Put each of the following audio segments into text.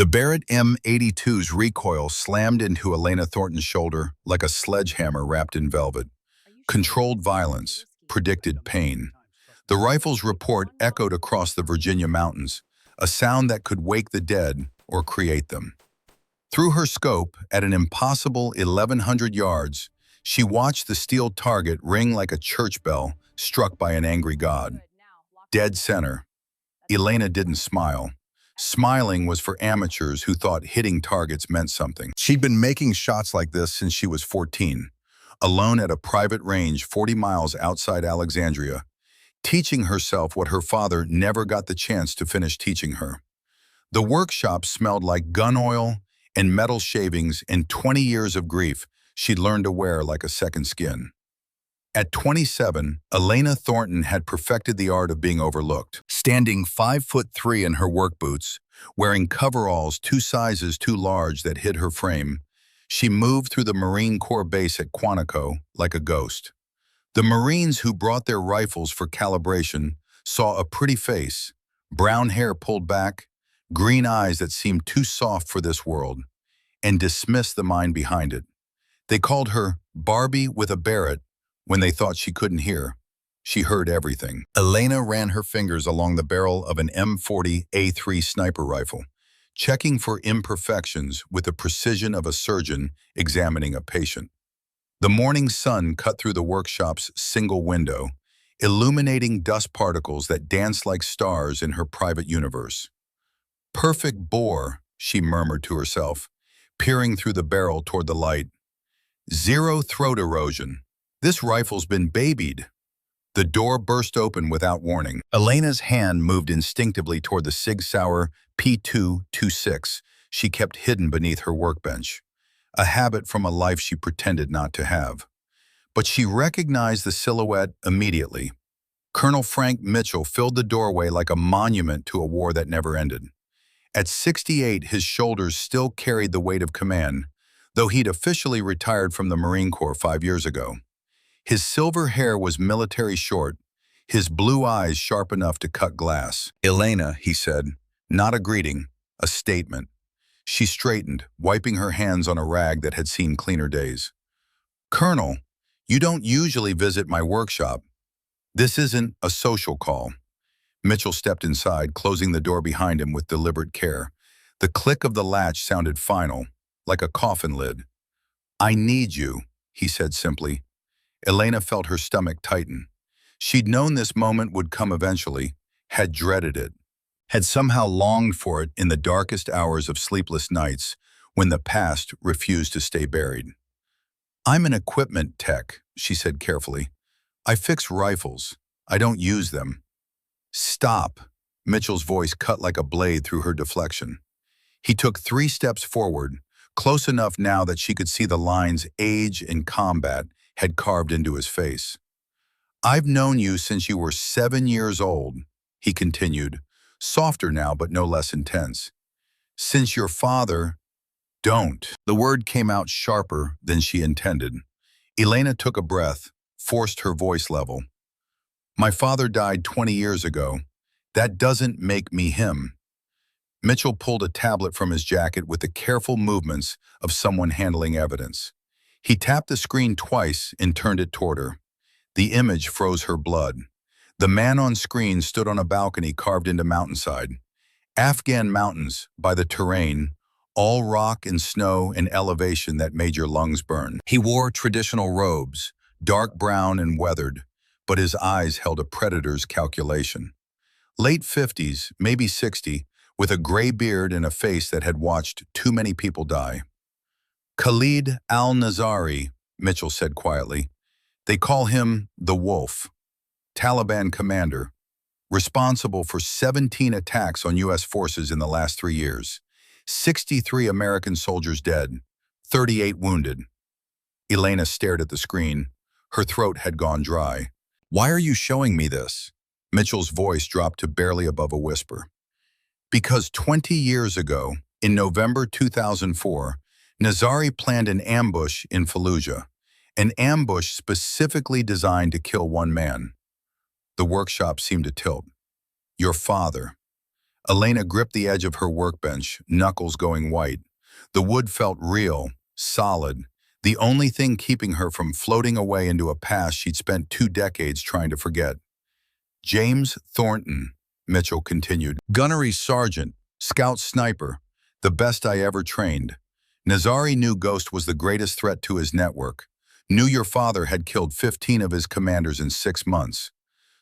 The Barrett M82's recoil slammed into Elena Thornton's shoulder like a sledgehammer wrapped in velvet. Controlled violence, predicted pain. The rifle's report echoed across the Virginia mountains, a sound that could wake the dead or create them. Through her scope, at an impossible 1,100 yards, she watched the steel target ring like a church bell struck by an angry god. Dead center. Elena didn't smile. Smiling was for amateurs who thought hitting targets meant something. She'd been making shots like this since she was 14, alone at a private range 40 miles outside Alexandria, teaching herself what her father never got the chance to finish teaching her. The workshop smelled like gun oil and metal shavings, and 20 years of grief she'd learned to wear like a second skin. At 27, Elena Thornton had perfected the art of being overlooked. Standing 5'3" in her work boots, wearing coveralls 2 sizes too large that hid her frame, she moved through the Marine Corps base at Quantico like a ghost. The Marines who brought their rifles for calibration saw a pretty face, brown hair pulled back, green eyes that seemed too soft for this world, and dismissed the mind behind it. They called her Barbie with a Barrett. When they thought she couldn't hear, she heard everything. Elena ran her fingers along the barrel of an M40A3 sniper rifle, checking for imperfections with the precision of a surgeon examining a patient. The morning sun cut through the workshop's single window, illuminating dust particles that danced like stars in her private universe. Perfect bore, she murmured to herself, peering through the barrel toward the light. Zero throat erosion. This rifle's been babied. The door burst open without warning. Elena's hand moved instinctively toward the Sig Sauer P226 she kept hidden beneath her workbench, a habit from a life she pretended not to have. But she recognized the silhouette immediately. Colonel Frank Mitchell filled the doorway like a monument to a war that never ended. At 68, his shoulders still carried the weight of command, though he'd officially retired from the Marine Corps 5 years ago. His silver hair was military short, his blue eyes sharp enough to cut glass. "Elena," he said, not a greeting, a statement. She straightened, wiping her hands on a rag that had seen cleaner days. "Colonel, you don't usually visit my workshop. This isn't a social call." Mitchell stepped inside, closing the door behind him with deliberate care. The click of the latch sounded final, like a coffin lid. "I need you," he said simply. Elena felt her stomach tighten. She'd known this moment would come eventually, had dreaded it, had somehow longed for it in the darkest hours of sleepless nights when the past refused to stay buried. "I'm an equipment tech," she said carefully. "I fix rifles. I don't use them." "Stop," Mitchell's voice cut like a blade through her deflection. He took 3 steps forward, close enough now that she could see the lines age and combat had carved into his face. "I've known you since you were 7 years old," he continued, softer now but no less intense. "Since your father—" "Don't." The word came out sharper than she intended. Elena took a breath, forced her voice level. "My father died 20 years ago. That doesn't make me him." Mitchell pulled a tablet from his jacket with the careful movements of someone handling evidence. He tapped the screen twice and turned it toward her. The image froze her blood. The man on screen stood on a balcony carved into mountainside. Afghan mountains, by the terrain, all rock and snow and elevation that made your lungs burn. He wore traditional robes, dark brown and weathered, but his eyes held a predator's calculation. Late 50s, maybe 60, with a gray beard and a face that had watched too many people die. "Khalid al-Nazari," Mitchell said quietly. "They call him the Wolf. Taliban commander, responsible for 17 attacks on U.S. forces in the last 3 years. 63 American soldiers dead, 38 wounded." Elena stared at the screen. Her throat had gone dry. "Why are you showing me this?" Mitchell's voice dropped to barely above a whisper. "Because 20 years ago, in November 2004, Nazari planned an ambush in Fallujah, an ambush specifically designed to kill one man." The workshop seemed to tilt. "Your father." Elena gripped the edge of her workbench, knuckles going white. The wood felt real, solid, the only thing keeping her from floating away into a past she'd spent 2 decades trying to forget. James Thornton, Mitchell continued. Gunnery sergeant, scout sniper, the best I ever trained. Nazari knew Ghost was the greatest threat to his network. Knew your father had killed 15 of his commanders in 6 months.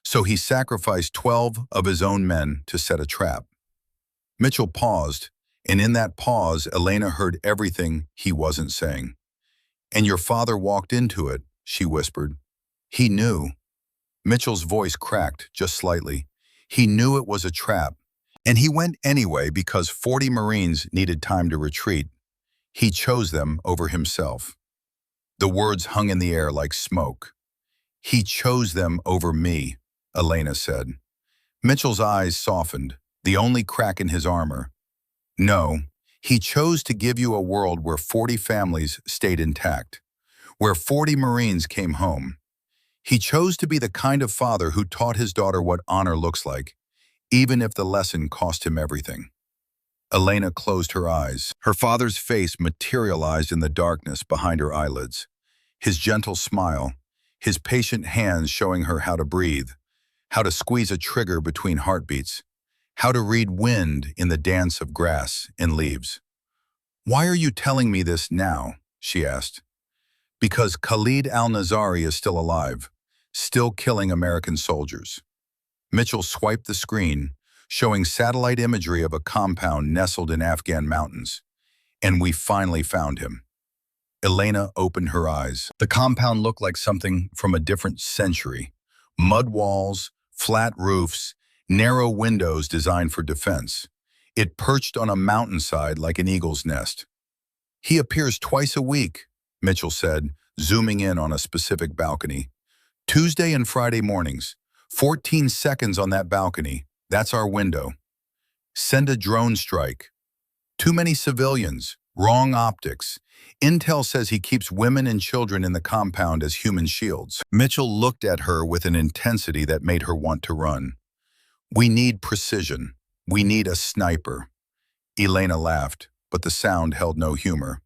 So he sacrificed 12 of his own men to set a trap. Mitchell paused, and in that pause, Elena heard everything he wasn't saying. And your father walked into it, she whispered. He knew. Mitchell's voice cracked just slightly. He knew it was a trap, and he went anyway because 40 Marines needed time to retreat. He chose them over himself. The words hung in the air like smoke. He chose them over me, Elena said. Mitchell's eyes softened, the only crack in his armor. No, he chose to give you a world where 40 families stayed intact, where 40 Marines came home. He chose to be the kind of father who taught his daughter what honor looks like, even if the lesson cost him everything. Elena closed her eyes. Her father's face materialized in the darkness behind her eyelids. His gentle smile, his patient hands showing her how to breathe, how to squeeze a trigger between heartbeats, how to read wind in the dance of grass and leaves. Why are you telling me this now? She asked. Because Khalid al-Nazari is still alive, still killing American soldiers. Mitchell swiped the screen, showing satellite imagery of a compound nestled in Afghan mountains. And we finally found him. Elena opened her eyes. The compound looked like something from a different century. Mud walls, flat roofs, narrow windows designed for defense. It perched on a mountainside like an eagle's nest. He appears twice a week, Mitchell said, zooming in on a specific balcony. Tuesday and Friday mornings. 14 seconds on that balcony. That's our window. Send a drone strike. Too many civilians. Wrong optics. Intel says he keeps women and children in the compound as human shields. Mitchell looked at her with an intensity that made her want to run. We need precision. We need a sniper. Elena laughed, but the sound held no humor.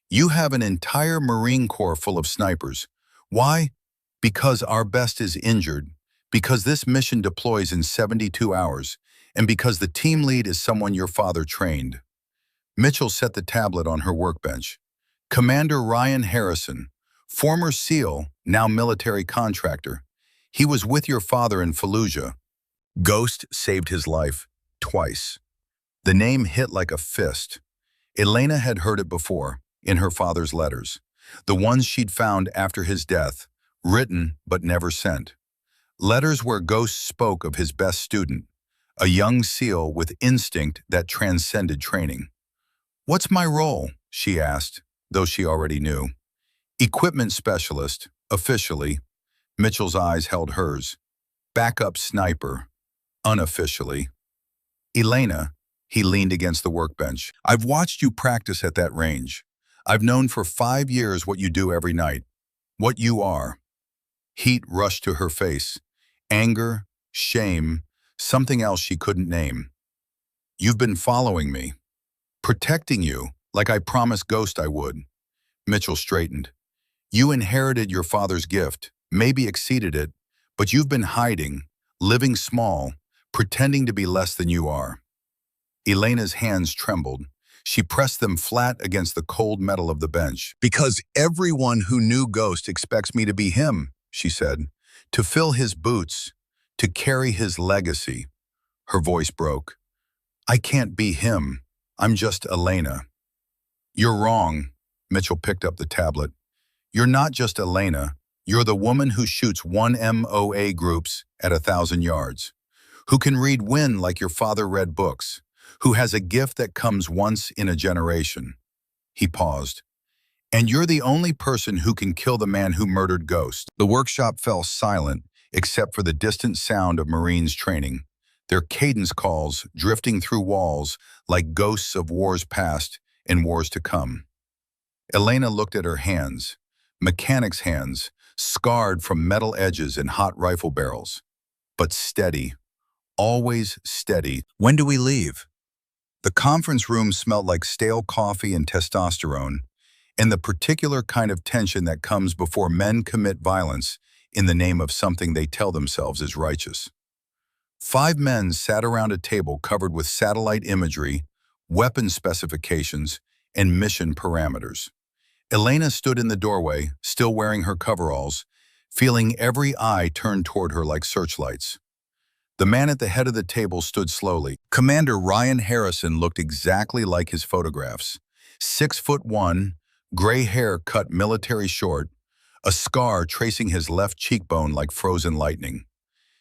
You have an entire Marine Corps full of snipers. Why? Because our best is injured, because this mission deploys in 72 hours, and because the team lead is someone your father trained. Mitchell set the tablet on her workbench. Commander Ryan Harrison, former SEAL, now military contractor. He was with your father in Fallujah. Ghost saved his life twice. The name hit like a fist. Elena had heard it before, in her father's letters. The ones she'd found after his death, written but never sent. Letters where Ghost spoke of his best student, a young SEAL with instinct that transcended training. What's my role? She asked, though she already knew. Equipment specialist, officially. Mitchell's eyes held hers. Backup sniper, unofficially. Elena, he leaned against the workbench. I've watched you practice at that range. I've known for 5 years what you do every night, what you are. Heat rushed to her face. Anger, shame, something else she couldn't name. You've been following me. Protecting you, like I promised Ghost I would. Mitchell straightened. You inherited your father's gift, maybe exceeded it, but you've been hiding, living small, pretending to be less than you are. Elena's hands trembled. She pressed them flat against the cold metal of the bench. Because everyone who knew Ghost expects me to be him, she said, to fill his boots, to carry his legacy. Her voice broke. I can't be him. I'm just Elena. You're wrong. Mitchell picked up the tablet. You're not just Elena. You're the woman who shoots 1 MOA groups at 1,000 yards, who can read wind like your father read books, who has a gift that comes once in a generation. He paused. And you're the only person who can kill the man who murdered Ghost. The workshop fell silent, except for the distant sound of Marines training, their cadence calls drifting through walls like ghosts of wars past and wars to come. Elena looked at her hands, mechanic's hands, scarred from metal edges and hot rifle barrels, but steady, always steady. When do we leave? The conference room smelled like stale coffee and testosterone, and the particular kind of tension that comes before men commit violence in the name of something they tell themselves is righteous. 5 men sat around a table covered with satellite imagery, weapon specifications, and mission parameters. Elena stood in the doorway, still wearing her coveralls, feeling every eye turned toward her like searchlights. The man at the head of the table stood slowly. Commander Ryan Harrison looked exactly like his photographs. 6'1", gray hair cut military short, a scar tracing his left cheekbone like frozen lightning.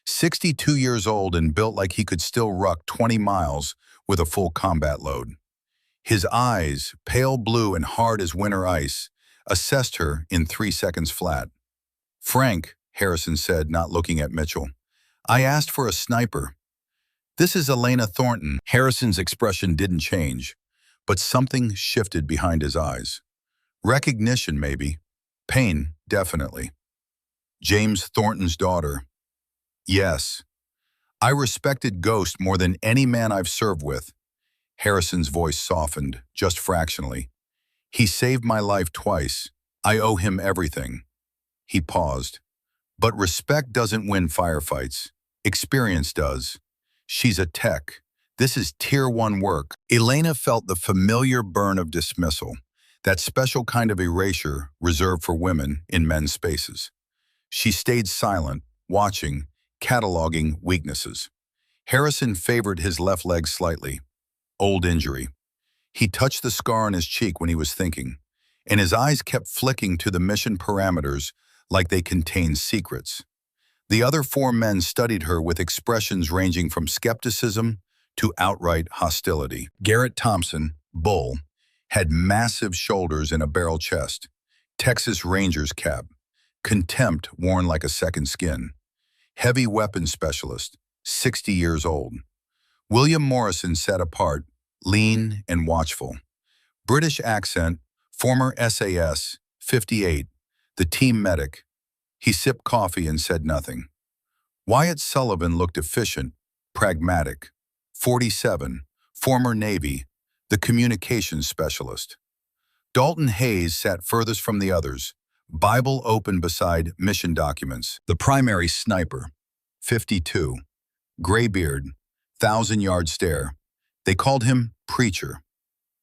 62 years old and built like he could still ruck 20 miles with a full combat load. His eyes, pale blue and hard as winter ice, assessed her in 3 seconds flat. "Frank," Harrison said, not looking at Mitchell, "I asked for a sniper." "This is Elena Thornton." Harrison's expression didn't change, but something shifted behind his eyes. Recognition, maybe. Pain, definitely. "James Thornton's daughter." "Yes. I respected Ghost more than any man I've served with." Harrison's voice softened, just fractionally. "He saved my life twice. I owe him everything." He paused. "But respect doesn't win firefights. Experience does. She's a tech. This is Tier 1 work." Elena felt the familiar burn of dismissal, that special kind of erasure reserved for women in men's spaces. She stayed silent, watching, cataloging weaknesses. Harrison favored his left leg slightly. Old injury. He touched the scar on his cheek when he was thinking, and his eyes kept flicking to the mission parameters like they contained secrets. The other 4 men studied her with expressions ranging from skepticism to outright hostility. Garrett Thompson, Bull, had massive shoulders and a barrel chest, Texas Rangers cap, contempt worn like a second skin. Heavy weapons specialist, 60 years old. William Morrison sat apart, lean and watchful. British accent, former SAS, 58, the team medic. He sipped coffee and said nothing. Wyatt Sullivan looked efficient, pragmatic. 47, former Navy, the communications specialist. Dalton Hayes sat furthest from the others, Bible open beside mission documents. The primary sniper, 52, graybeard, 1,000-yard stare. They called him Preacher.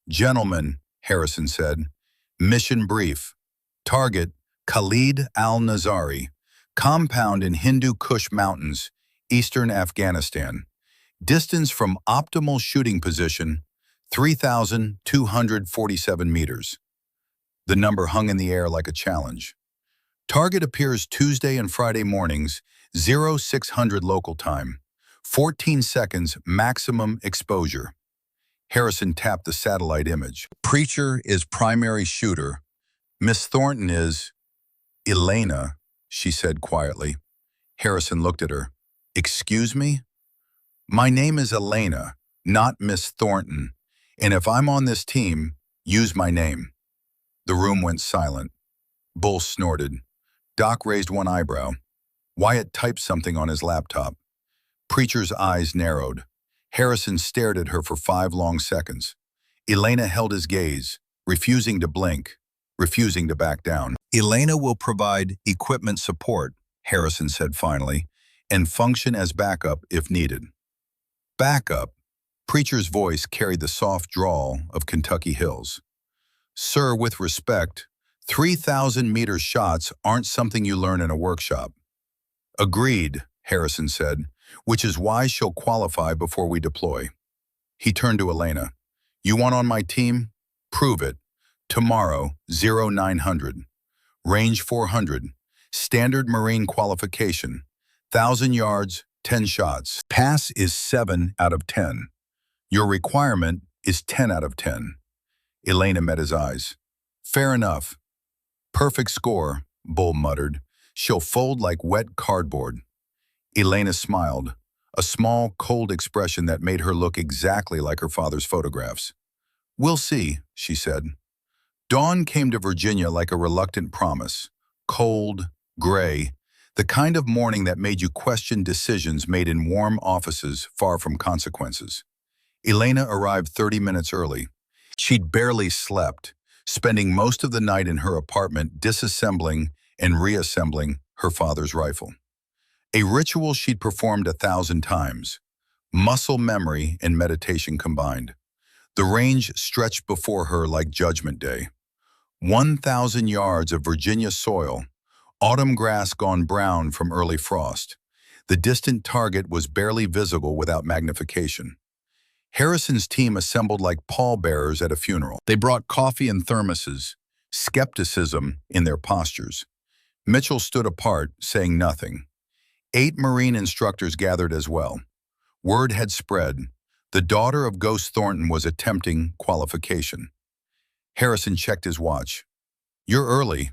"Gentlemen," Harrison said, "mission brief. Target, Khalid al-Nazari, compound in Hindu Kush Mountains, eastern Afghanistan. Distance from optimal shooting position, 3,247 meters." The number hung in the air like a challenge. Target appears Tuesday and Friday mornings, 0600 local time. 14 seconds maximum exposure. Harrison tapped the satellite image. "Preacher is primary shooter. Miss Thornton is..." "Elena," she said quietly. Harrison looked at her. "Excuse me?" "My name is Elena, not Miss Thornton, and if I'm on this team, use my name." The room went silent. Bull snorted. Doc raised one eyebrow. Wyatt typed something on his laptop. Preacher's eyes narrowed. Harrison stared at her for 5 long seconds. Elena held his gaze, refusing to blink, refusing to back down. "Elena will provide equipment support," Harrison said finally, "and function as backup if needed." "Backup?" Preacher's voice carried the soft drawl of Kentucky hills. "Sir, with respect, 3,000-meter shots aren't something you learn in a workshop." "Agreed," Harrison said, "which is why she'll qualify before we deploy." He turned to Elena. "You want on my team? Prove it. Tomorrow, 0900. Range 400. Standard Marine qualification. 1,000 yards, 10 shots. Pass is 7 out of 10. Your requirement is 10 out of 10. Elena met his eyes. "Fair enough." "Perfect score," Bull muttered. "She'll fold like wet cardboard." Elena smiled, a small, cold expression that made her look exactly like her father's photographs. "We'll see," she said. Dawn came to Virginia like a reluctant promise. Cold, gray, The kind of morning that made you question decisions made in warm offices far from consequences. Elena arrived 30 minutes early. She'd barely slept, spending most of the night in her apartment disassembling and reassembling her father's rifle. A ritual she'd performed 1,000 times, muscle memory and meditation combined. The range stretched before her like Judgment Day. 1,000 yards of Virginia soil, autumn grass gone brown from early frost. The distant target was barely visible without magnification. Harrison's team assembled like pallbearers at a funeral. They brought coffee and thermoses, skepticism in their postures. Mitchell stood apart, saying nothing. 8 Marine instructors gathered as well. Word had spread. The daughter of Ghost Thornton was attempting qualification. Harrison checked his watch. "You're early."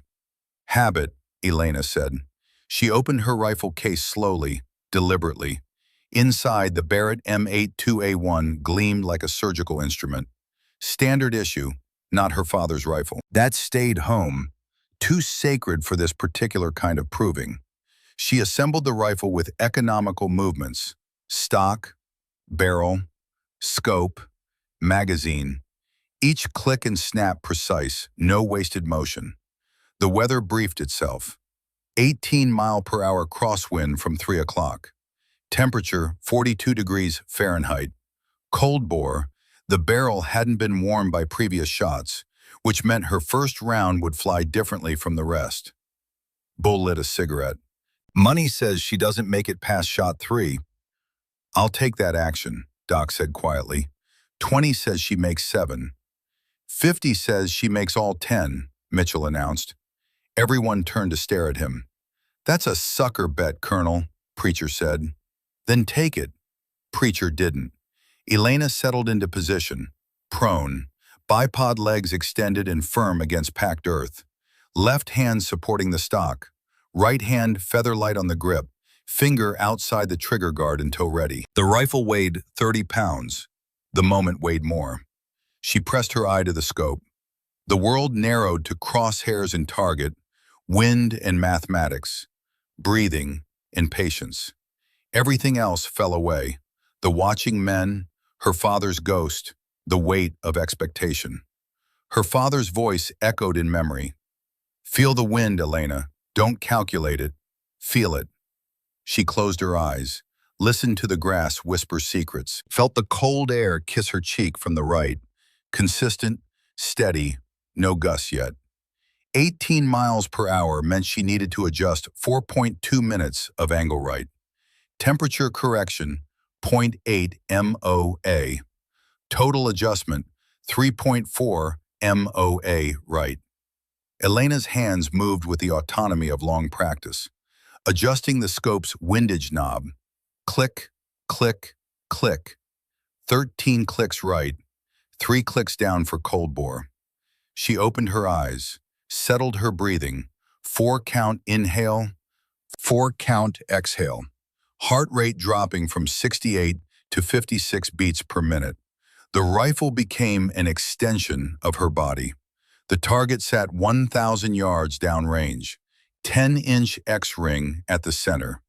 "Habit," Elena said. She opened her rifle case slowly, deliberately. Inside, the Barrett M82A1 gleamed like a surgical instrument. Standard issue, not her father's rifle. That stayed home, too sacred for this particular kind of proving. She assembled the rifle with economical movements: stock, barrel, scope, magazine. Each click and snap precise, no wasted motion. The weather briefed itself. 18-mile-per-hour crosswind from 3 o'clock. Temperature 42 degrees Fahrenheit. Cold bore, the barrel hadn't been warmed by previous shots, which meant her first round would fly differently from the rest. Bull lit a cigarette. "Money says she doesn't make it past shot 3. "I'll take that action," Doc said quietly. 20 says she makes 7. 50 says she makes all 10, Mitchell announced. Everyone turned to stare at him. "That's a sucker bet, Colonel," Preacher said. "Then take it." Preacher didn't. Elena settled into position, prone, bipod legs extended and firm against packed earth. Left hand supporting the stock, right hand feather light on the grip, finger outside the trigger guard until ready. The rifle weighed 30 pounds. The moment weighed more. She pressed her eye to the scope. The world narrowed to crosshairs and target, wind and mathematics, breathing and patience. Everything else fell away. The watching men, her father's ghost, the weight of expectation. Her father's voice echoed in memory. "Feel the wind, Elena. Don't calculate it. Feel it." She closed her eyes, listened to the grass whisper secrets, felt the cold air kiss her cheek from the right. Consistent, steady, no gusts yet. 18 miles per hour meant she needed to adjust 4.2 minutes of angle right. Temperature correction, 0.8 MOA. Total adjustment, 3.4 MOA right. Elena's hands moved with the autonomy of long practice, adjusting the scope's windage knob. Click, click, click. 13 clicks right, 3 clicks down for cold bore. She opened her eyes, settled her breathing. 4-count inhale, 4-count exhale. Heart rate dropping from 68 to 56 beats per minute. The rifle became an extension of her body. The target sat 1,000 yards downrange, 10-inch X-ring at the center.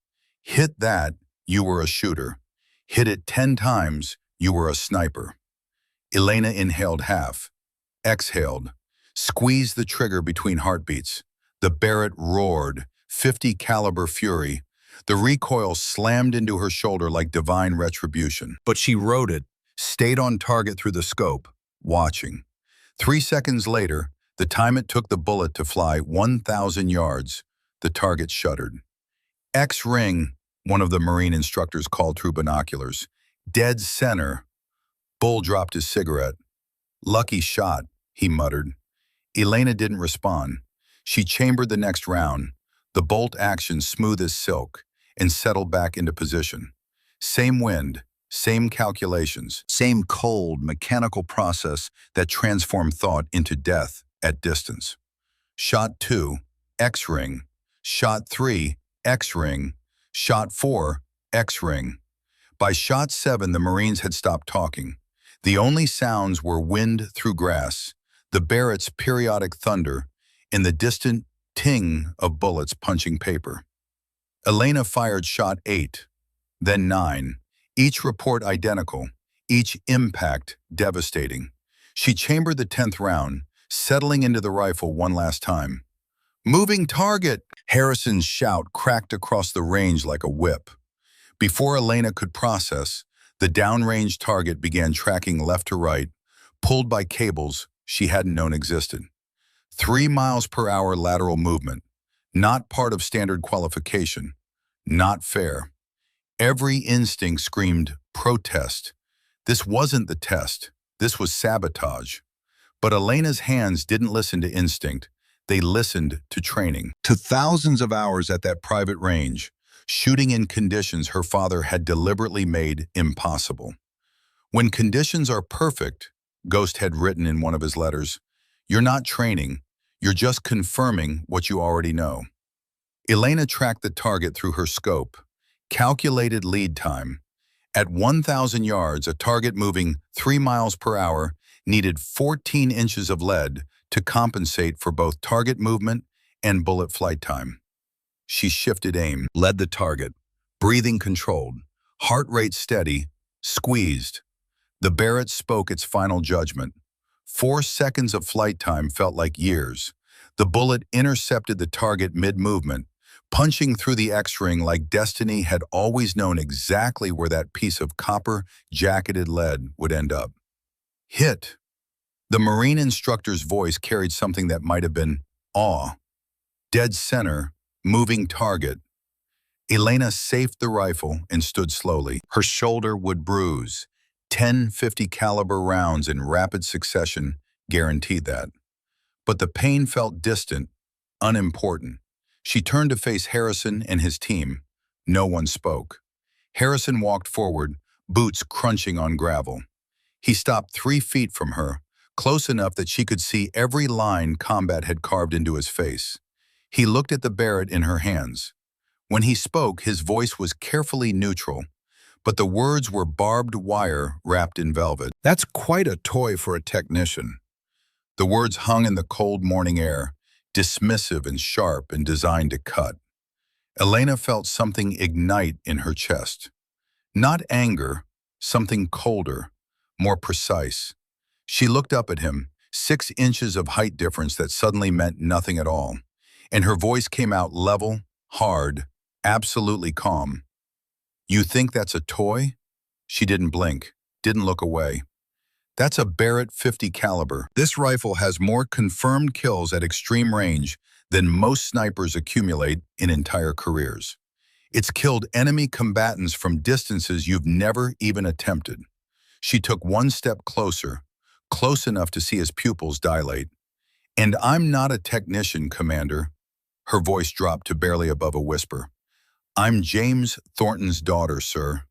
Hit that, you were a shooter. Hit it 10 times, you were a sniper. Elena inhaled half, exhaled, squeezed the trigger between heartbeats. The Barrett roared, 50 caliber fury. The recoil slammed into her shoulder like divine retribution. But she rode it, stayed on target through the scope, watching. 3 seconds later, the time it took the bullet to fly 1,000 yards, the target shuddered. X-ring, one of the Marine instructors called through binoculars. Dead center. Bull dropped his cigarette. "Lucky shot," he muttered. Elena didn't respond. She chambered the next round, the bolt action smooth as silk, and settled back into position. Same wind, same calculations, same cold, mechanical process that transformed thought into death at distance. Shot 2, X-ring. Shot 3, X-ring. Shot 4, X-ring. By shot 7, the Marines had stopped talking. The only sounds were wind through grass, the Barrett's periodic thunder, and the distant ting of bullets punching paper. Elena fired shot 8, then 9, each report identical, each impact devastating. She chambered the 10th round, settling into the rifle one last time. "Moving target!" Harrison's shout cracked across the range like a whip. Before Elena could process, the downrange target began tracking left to right, pulled by cables she hadn't known existed. 3 miles per hour lateral movement, not part of standard qualification, not fair. Every instinct screamed, protest. This wasn't the test. This was sabotage. But Elena's hands didn't listen to instinct. They listened to training. To thousands of hours at that private range, shooting in conditions her father had deliberately made impossible. When conditions are perfect, Ghost had written in one of his letters, you're not training, you're just confirming what you already know. Elena tracked the target through her scope, calculated lead time. At 1,000 yards, a target moving 3 miles per hour needed 14 inches of lead to compensate for both target movement and bullet flight time. She shifted aim, led the target, breathing controlled, heart rate steady, squeezed. The Barrett spoke its final judgment. 4 seconds of flight time felt like years. The bullet intercepted the target mid-movement, punching through the X-ring like destiny had always known exactly where that piece of copper-jacketed lead would end up. Hit. The Marine instructor's voice carried something that might have been awe. Dead center, moving target. Elena safed the rifle and stood slowly. Her shoulder would bruise. 10 .50 caliber rounds in rapid succession guaranteed that. But the pain felt distant, unimportant. She turned to face Harrison and his team. No one spoke. Harrison walked forward, boots crunching on gravel. He stopped 3 feet from her, close enough that she could see every line combat had carved into his face. He looked at the Barrett in her hands. When he spoke, his voice was carefully neutral, but the words were barbed wire wrapped in velvet. "That's quite a toy for a technician." The words hung in the cold morning air, dismissive and sharp and designed to cut. Elena felt something ignite in her chest. Not anger, something colder, more precise. She looked up at him, 6 inches of height difference that suddenly meant nothing at all, and her voice came out level, hard, absolutely calm. "You think that's a toy?" She didn't blink, didn't look away. "That's a Barrett 50 caliber. This rifle has more confirmed kills at extreme range than most snipers accumulate in entire careers. It's killed enemy combatants from distances you've never even attempted." She took 1 step closer, close enough to see his pupils dilate. "And I'm not a technician, Commander." Her voice dropped to barely above a whisper. "I'm James Thornton's daughter, sir."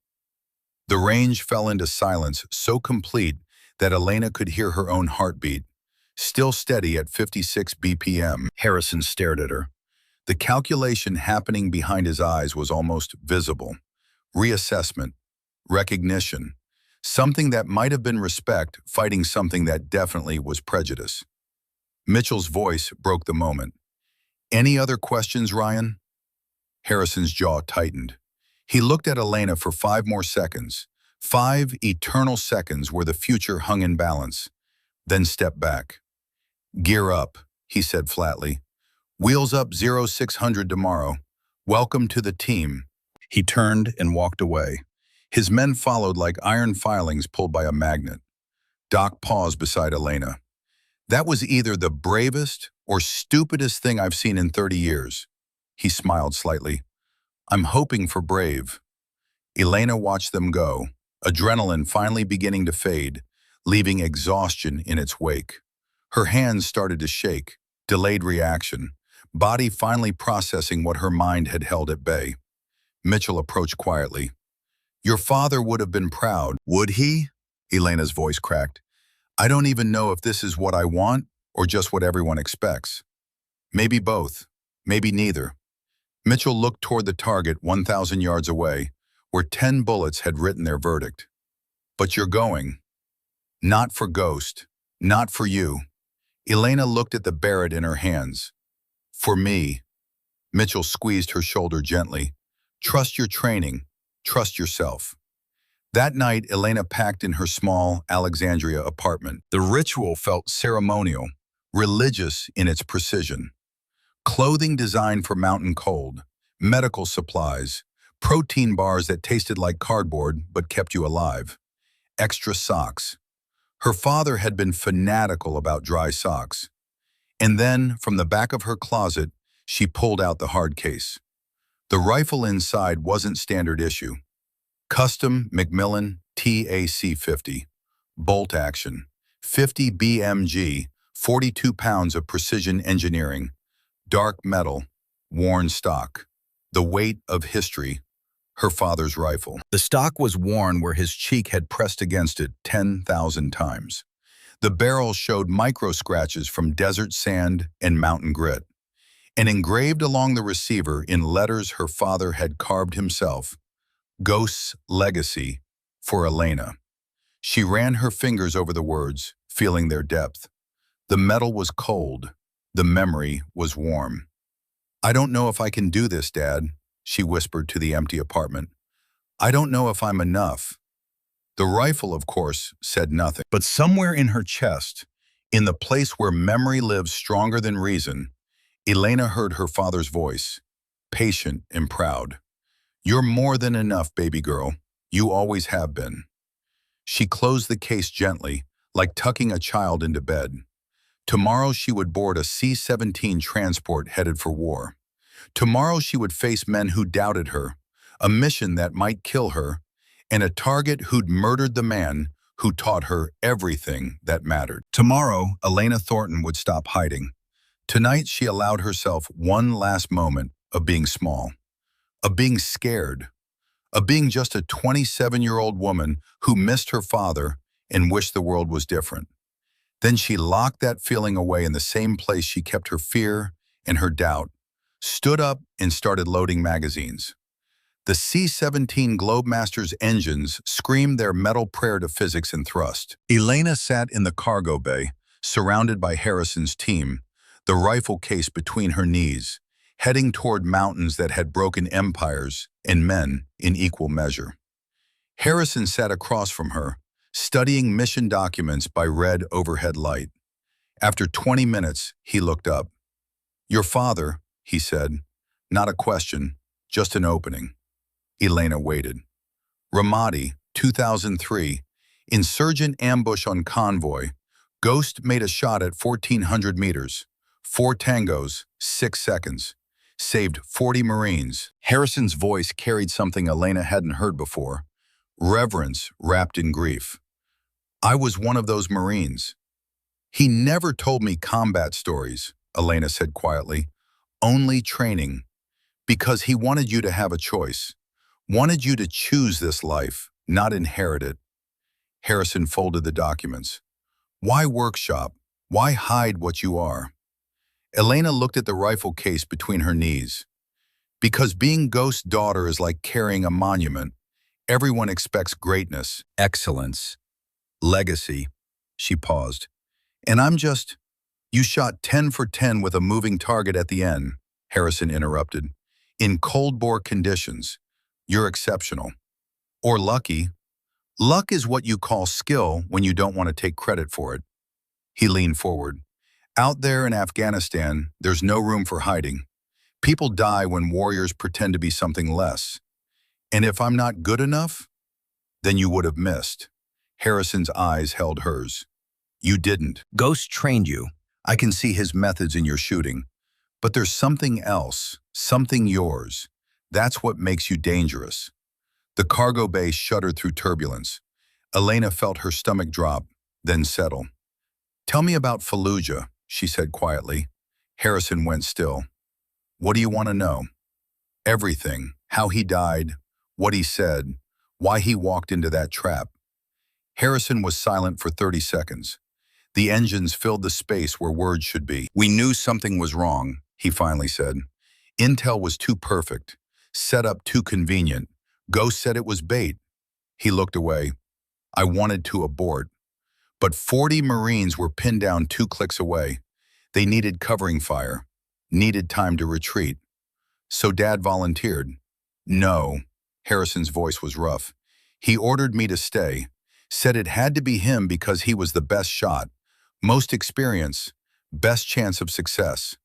The range fell into silence so complete that Elena could hear her own heartbeat, still steady at 56 BPM. Harrison stared at her. The calculation happening behind his eyes was almost visible. Reassessment, recognition, something that might have been respect fighting something that definitely was prejudice. Mitchell's voice broke the moment. "Any other questions, Ryan?" Harrison's jaw tightened. He looked at Elena for 5 more seconds, 5 eternal seconds where the future hung in balance, then stepped back. "Gear up," he said flatly. "Wheels up 0600 tomorrow. Welcome to the team." He turned and walked away. His men followed like iron filings pulled by a magnet. Doc paused beside Elena. "That was either the bravest or stupidest thing I've seen in 30 years. He smiled slightly. "I'm hoping for brave." Elena watched them go, adrenaline finally beginning to fade, leaving exhaustion in its wake. Her hands started to shake, delayed reaction, body finally processing what her mind had held at bay. Mitchell approached quietly. "Your father would have been proud." "Would he?" Elena's voice cracked. "I don't even know if this is what I want or just what everyone expects. Maybe both, maybe neither." Mitchell looked toward the target 1,000 yards away, where 10 bullets had written their verdict. "But you're going. Not for Ghost, not for you." Elena looked at the Barrett in her hands. "For me." Mitchell squeezed her shoulder gently. Trust your training. Trust yourself. That night, Elena packed in her small Alexandria apartment. The ritual felt ceremonial, religious in its precision. Clothing designed for mountain cold, medical supplies, protein bars that tasted like cardboard but kept you alive, extra socks. Her father had been fanatical about dry socks. And then, from the back of her closet, she pulled out the hard case. The rifle inside wasn't standard issue. Custom Macmillan TAC-50, bolt action, 50 BMG, 42 pounds of precision engineering, dark metal, worn stock, the weight of history, her father's rifle. The stock was worn where his cheek had pressed against it 10,000 times. The barrel showed micro scratches from desert sand and mountain grit. And engraved along the receiver in letters her father had carved himself, Ghost's Legacy for Elena. She ran her fingers over the words, feeling their depth. The metal was cold. The memory was warm. "I don't know if I can do this, Dad," she whispered to the empty apartment. "I don't know if I'm enough." The rifle, of course, said nothing. But somewhere in her chest, in the place where memory lives stronger than reason, Elena heard her father's voice, patient and proud. "You're more than enough, baby girl. You always have been." She closed the case gently, like tucking a child into bed. Tomorrow she would board a C-17 transport headed for war. Tomorrow she would face men who doubted her, a mission that might kill her, and a target who'd murdered the man who taught her everything that mattered. Tomorrow, Elena Thornton would stop hiding. Tonight, she allowed herself one last moment of being small, of being scared, of being just a 27-year-old woman who missed her father and wished the world was different. Then she locked that feeling away in the same place she kept her fear and her doubt, stood up and started loading magazines. The C-17 Globemaster's engines screamed their metal prayer to physics and thrust. Elena sat in the cargo bay, surrounded by Harrison's team, the rifle case between her knees, heading toward mountains that had broken empires and men in equal measure. Harrison sat across from her, studying mission documents by red overhead light. After 20 minutes, he looked up. "Your father," he said. Not a question, just an opening. Elena waited. Ramadi, 2003, insurgent ambush on convoy. Ghost made a shot at 1,400 meters. 4 tangos, 6 seconds. Saved 40 Marines. Harrison's voice carried something Elena hadn't heard before. Reverence wrapped in grief. "I was one of those Marines." "He never told me combat stories," Elena said quietly. "Only training. Because he wanted you to have a choice. Wanted you to choose this life, not inherit it." Harrison folded the documents. "Why workshop? Why hide what you are?" Elena looked at the rifle case between her knees. "Because being Ghost's daughter is like carrying a monument. Everyone expects greatness, excellence, legacy." She paused. "And I'm just—" "You shot 10 for 10 with a moving target at the end," Harrison interrupted. "In cold bore conditions. You're exceptional. Or lucky. Luck is what you call skill when you don't want to take credit for it." He leaned forward. "Out there in Afghanistan, there's no room for hiding. People die when warriors pretend to be something less. And if I'm not good enough, then you would have missed." Harrison's eyes held hers. "You didn't. Ghost trained you. I can see his methods in your shooting. But there's something else, something yours. That's what makes you dangerous." The cargo bay shuddered through turbulence. Elena felt her stomach drop, then settle. "Tell me about Fallujah," she said quietly. Harrison went still. "What do you want to know?" "Everything. How he died, what he said, why he walked into that trap." Harrison was silent for 30 seconds. The engines filled the space where words should be. "We knew something was wrong," he finally said. "Intel was too perfect, set up too convenient. Ghost said it was bait." He looked away. "I wanted to abort. But 40 Marines were pinned down 2 clicks away. They needed covering fire, needed time to retreat. So Dad volunteered. No. Harrison's voice was rough. He ordered me to stay, said it had to be him because he was the best shot, most experience, best chance of success.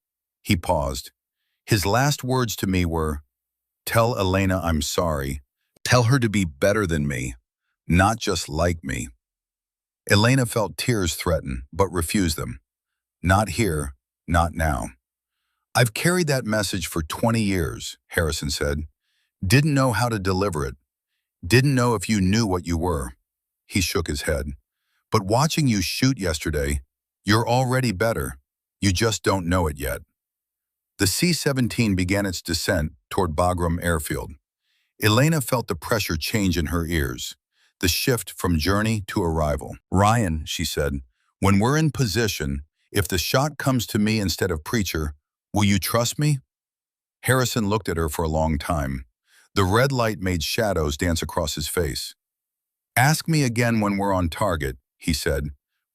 He paused. His last words to me were, "Tell Elena I'm sorry. Tell her to be better than me, not just like me." Elena felt tears threaten, but refused them. "Not here, not now." "I've carried that message for 20 years, Harrison said. Didn't know how to deliver it. Didn't know if you knew what you were." He shook his head. "But watching you shoot yesterday, you're already better. You just don't know it yet." The C-17 began its descent toward Bagram Airfield. Elena felt the pressure change in her ears, the shift from journey to arrival. "Ryan," she said, "when we're in position, if the shot comes to me instead of Preacher, will you trust me?" Harrison looked at her for a long time. The red light made shadows dance across his face. "Ask me again when we're on target," he said,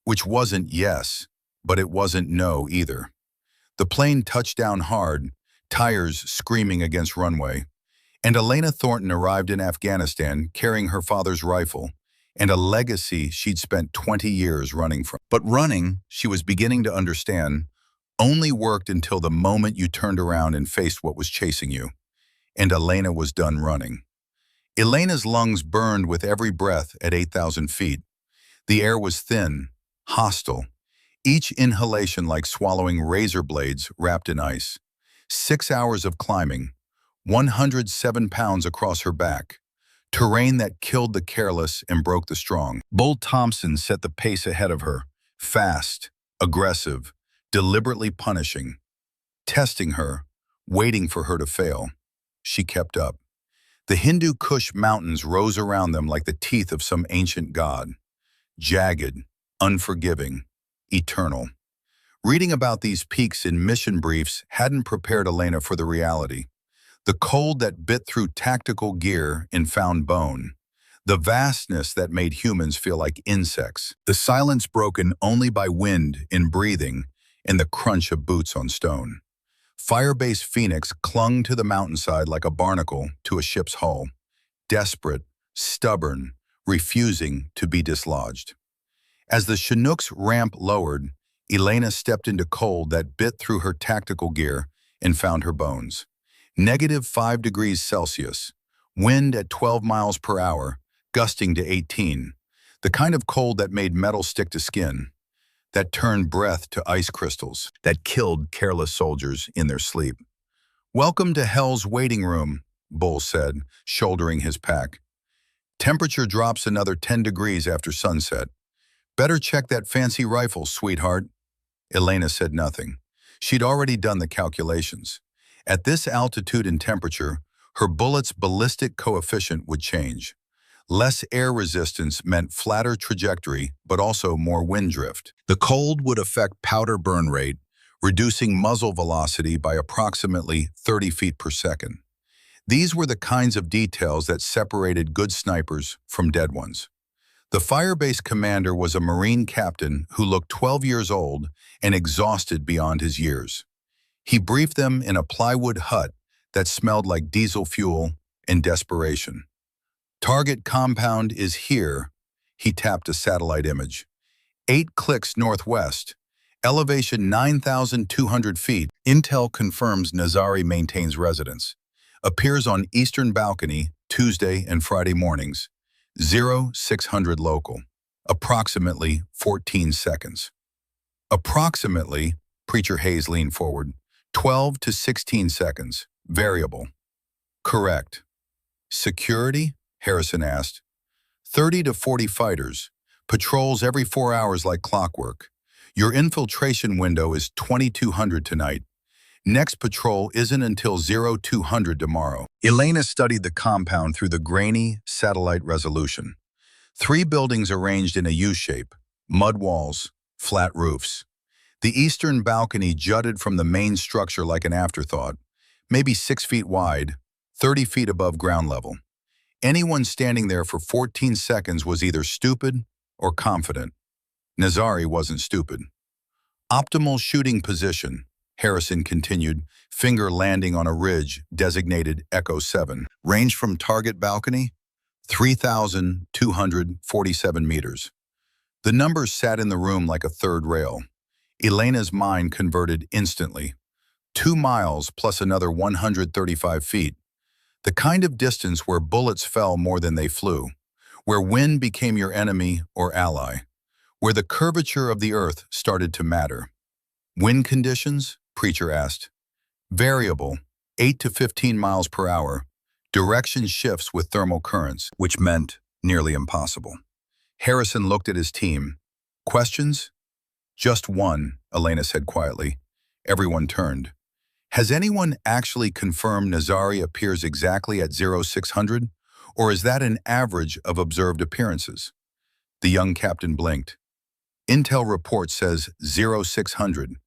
which wasn't yes, but it wasn't no either. The plane touched down hard, tires screaming against runway, and Elena Thornton arrived in Afghanistan carrying her father's rifle and a legacy she'd spent 20 years running from. But running, she was beginning to understand, only worked until the moment you turned around and faced what was chasing you. And Elena was done running. Elena's lungs burned with every breath at 8,000 feet. The air was thin, hostile, each inhalation like swallowing razor blades wrapped in ice. 6 hours of climbing, 107 pounds across her back, terrain that killed the careless and broke the strong. Bull Thompson set the pace ahead of her, fast, aggressive, deliberately punishing, testing her, waiting for her to fail. She kept up. The Hindu Kush mountains rose around them like the teeth of some ancient god, jagged, unforgiving, eternal. Reading about these peaks in mission briefs hadn't prepared Elena for the reality. The cold that bit through tactical gear and found bone. The vastness that made humans feel like insects. The silence broken only by wind in breathing and the crunch of boots on stone. Firebase Phoenix clung to the mountainside like a barnacle to a ship's hull, desperate, stubborn, refusing to be dislodged. As the Chinook's ramp lowered, Elena stepped into cold that bit through her tactical gear and found her bones. -5 degrees Celsius, wind at 12 miles per hour, gusting to 18, the kind of cold that made metal stick to skin, that turned breath to ice crystals, that killed careless soldiers in their sleep. "Welcome to Hell's waiting room," Bull said, shouldering his pack. "Temperature drops another 10 degrees after sunset. Better check that fancy rifle, sweetheart." Elena said nothing. She'd already done the calculations. At this altitude and temperature, her bullet's ballistic coefficient would change. Less air resistance meant flatter trajectory, but also more wind drift. The cold would affect powder burn rate, reducing muzzle velocity by approximately 30 feet per second. These were the kinds of details that separated good snipers from dead ones. The Firebase commander was a Marine captain who looked 12 years old and exhausted beyond his years. He briefed them in a plywood hut that smelled like diesel fuel and desperation. "Target compound is here," he tapped a satellite image. 8 clicks northwest, elevation 9,200 feet. Intel confirms Nazari maintains residence. Appears on eastern balcony Tuesday and Friday mornings. 0600 local. Approximately 14 seconds. Approximately, Preacher Hayes leaned forward. 12 to 16 seconds. Variable. Correct. Security? Harrison asked. 30 to 40 fighters. Patrols every 4 hours like clockwork. Your infiltration window is 2200 tonight. Next patrol isn't until 0200 tomorrow. Elena studied the compound through the grainy satellite resolution. 3 buildings arranged in a U-shape, mud walls, flat roofs. The eastern balcony jutted from the main structure like an afterthought, maybe 6 feet wide, 30 feet above ground level. Anyone standing there for 14 seconds was either stupid or confident. Nazari wasn't stupid. Optimal shooting position, Harrison continued, finger landing on a ridge designated Echo 7. Range from target balcony, 3,247 meters. The numbers sat in the room like a third rail. Elena's mind converted instantly. 2 miles plus another 135 feet. The kind of distance where bullets fell more than they flew, where wind became your enemy or ally, where the curvature of the earth started to matter. Wind conditions? Preacher asked. Variable, 8 to 15 miles per hour. Direction shifts with thermal currents, which meant nearly impossible. Harrison looked at his team. Questions? Just one, Elena said quietly. Everyone turned. Has anyone actually confirmed Nazari appears exactly at 0600, or is that an average of observed appearances? The young captain blinked. Intel report says 0600.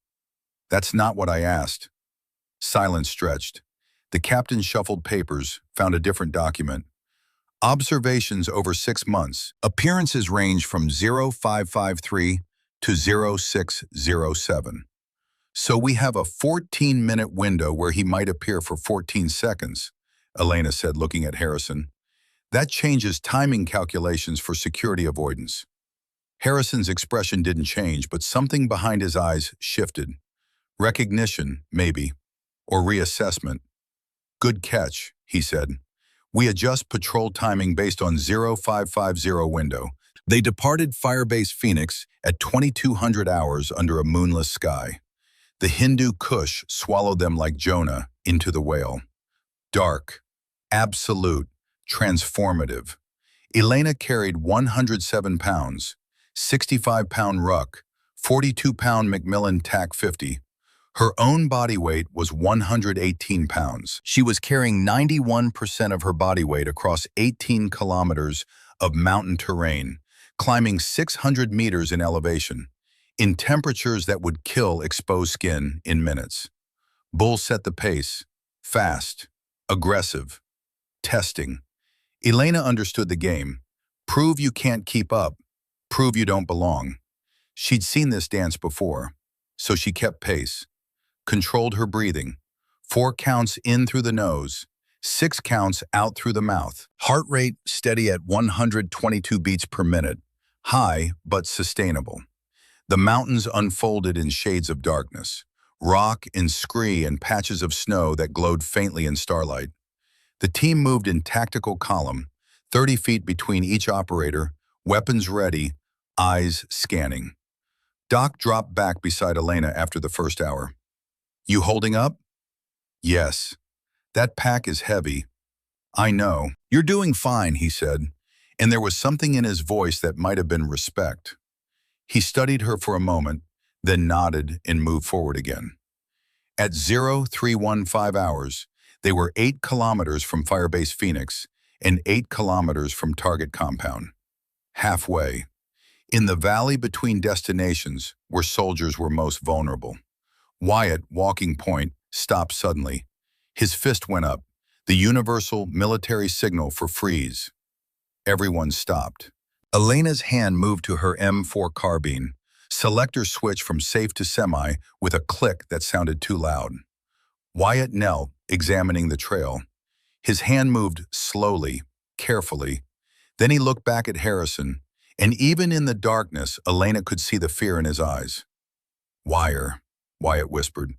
That's not what I asked. Silence stretched. The captain shuffled papers, found a different document. Observations over 6 months. Appearances range from 0553 to 0607. So we have a 14-minute window where he might appear for 14 seconds, Elena said, looking at Harrison. That changes timing calculations for security avoidance. Harrison's expression didn't change, but something behind his eyes shifted. Recognition, maybe, or reassessment. Good catch, he said. We adjust patrol timing based on 0550 window. They departed Firebase Phoenix at 2200 hours under a moonless sky. The Hindu Kush swallowed them like Jonah into the whale. Dark, absolute, transformative. Elena carried 107 pounds, 65-pound ruck, 42-pound Macmillan TAC 50. Her own body weight was 118 pounds. She was carrying 91% of her body weight across 18 kilometers of mountain terrain, climbing 600 meters in elevation, in temperatures that would kill exposed skin in minutes. Bull set the pace, fast, aggressive, testing. Elena understood the game. Prove you can't keep up, prove you don't belong. She'd seen this dance before, so she kept pace. Controlled her breathing. 4 counts in through the nose, 6 counts out through the mouth. Heart rate steady at 122 beats per minute, high but sustainable. The mountains unfolded in shades of darkness, rock and scree and patches of snow that glowed faintly in starlight. The team moved in tactical column, 30 feet between each operator, weapons ready, eyes scanning. Doc dropped back beside Elena after the first hour. You holding up? Yes. That pack is heavy. I know. You're doing fine, he said, and there was something in his voice that might have been respect. He studied her for a moment, then nodded and moved forward again. At 0315 hours, they were 8 kilometers from Firebase Phoenix and 8 kilometers from target compound. Halfway. In the valley between destinations, where soldiers were most vulnerable. Wyatt, walking point, stopped suddenly. His fist went up, the universal military signal for freeze. Everyone stopped. Elena's hand moved to her M4 carbine, selector switch from safe to semi with a click that sounded too loud. Wyatt knelt, examining the trail. His hand moved slowly, carefully. Then he looked back at Harrison, and even in the darkness, Elena could see the fear in his eyes. Wire, Wyatt whispered.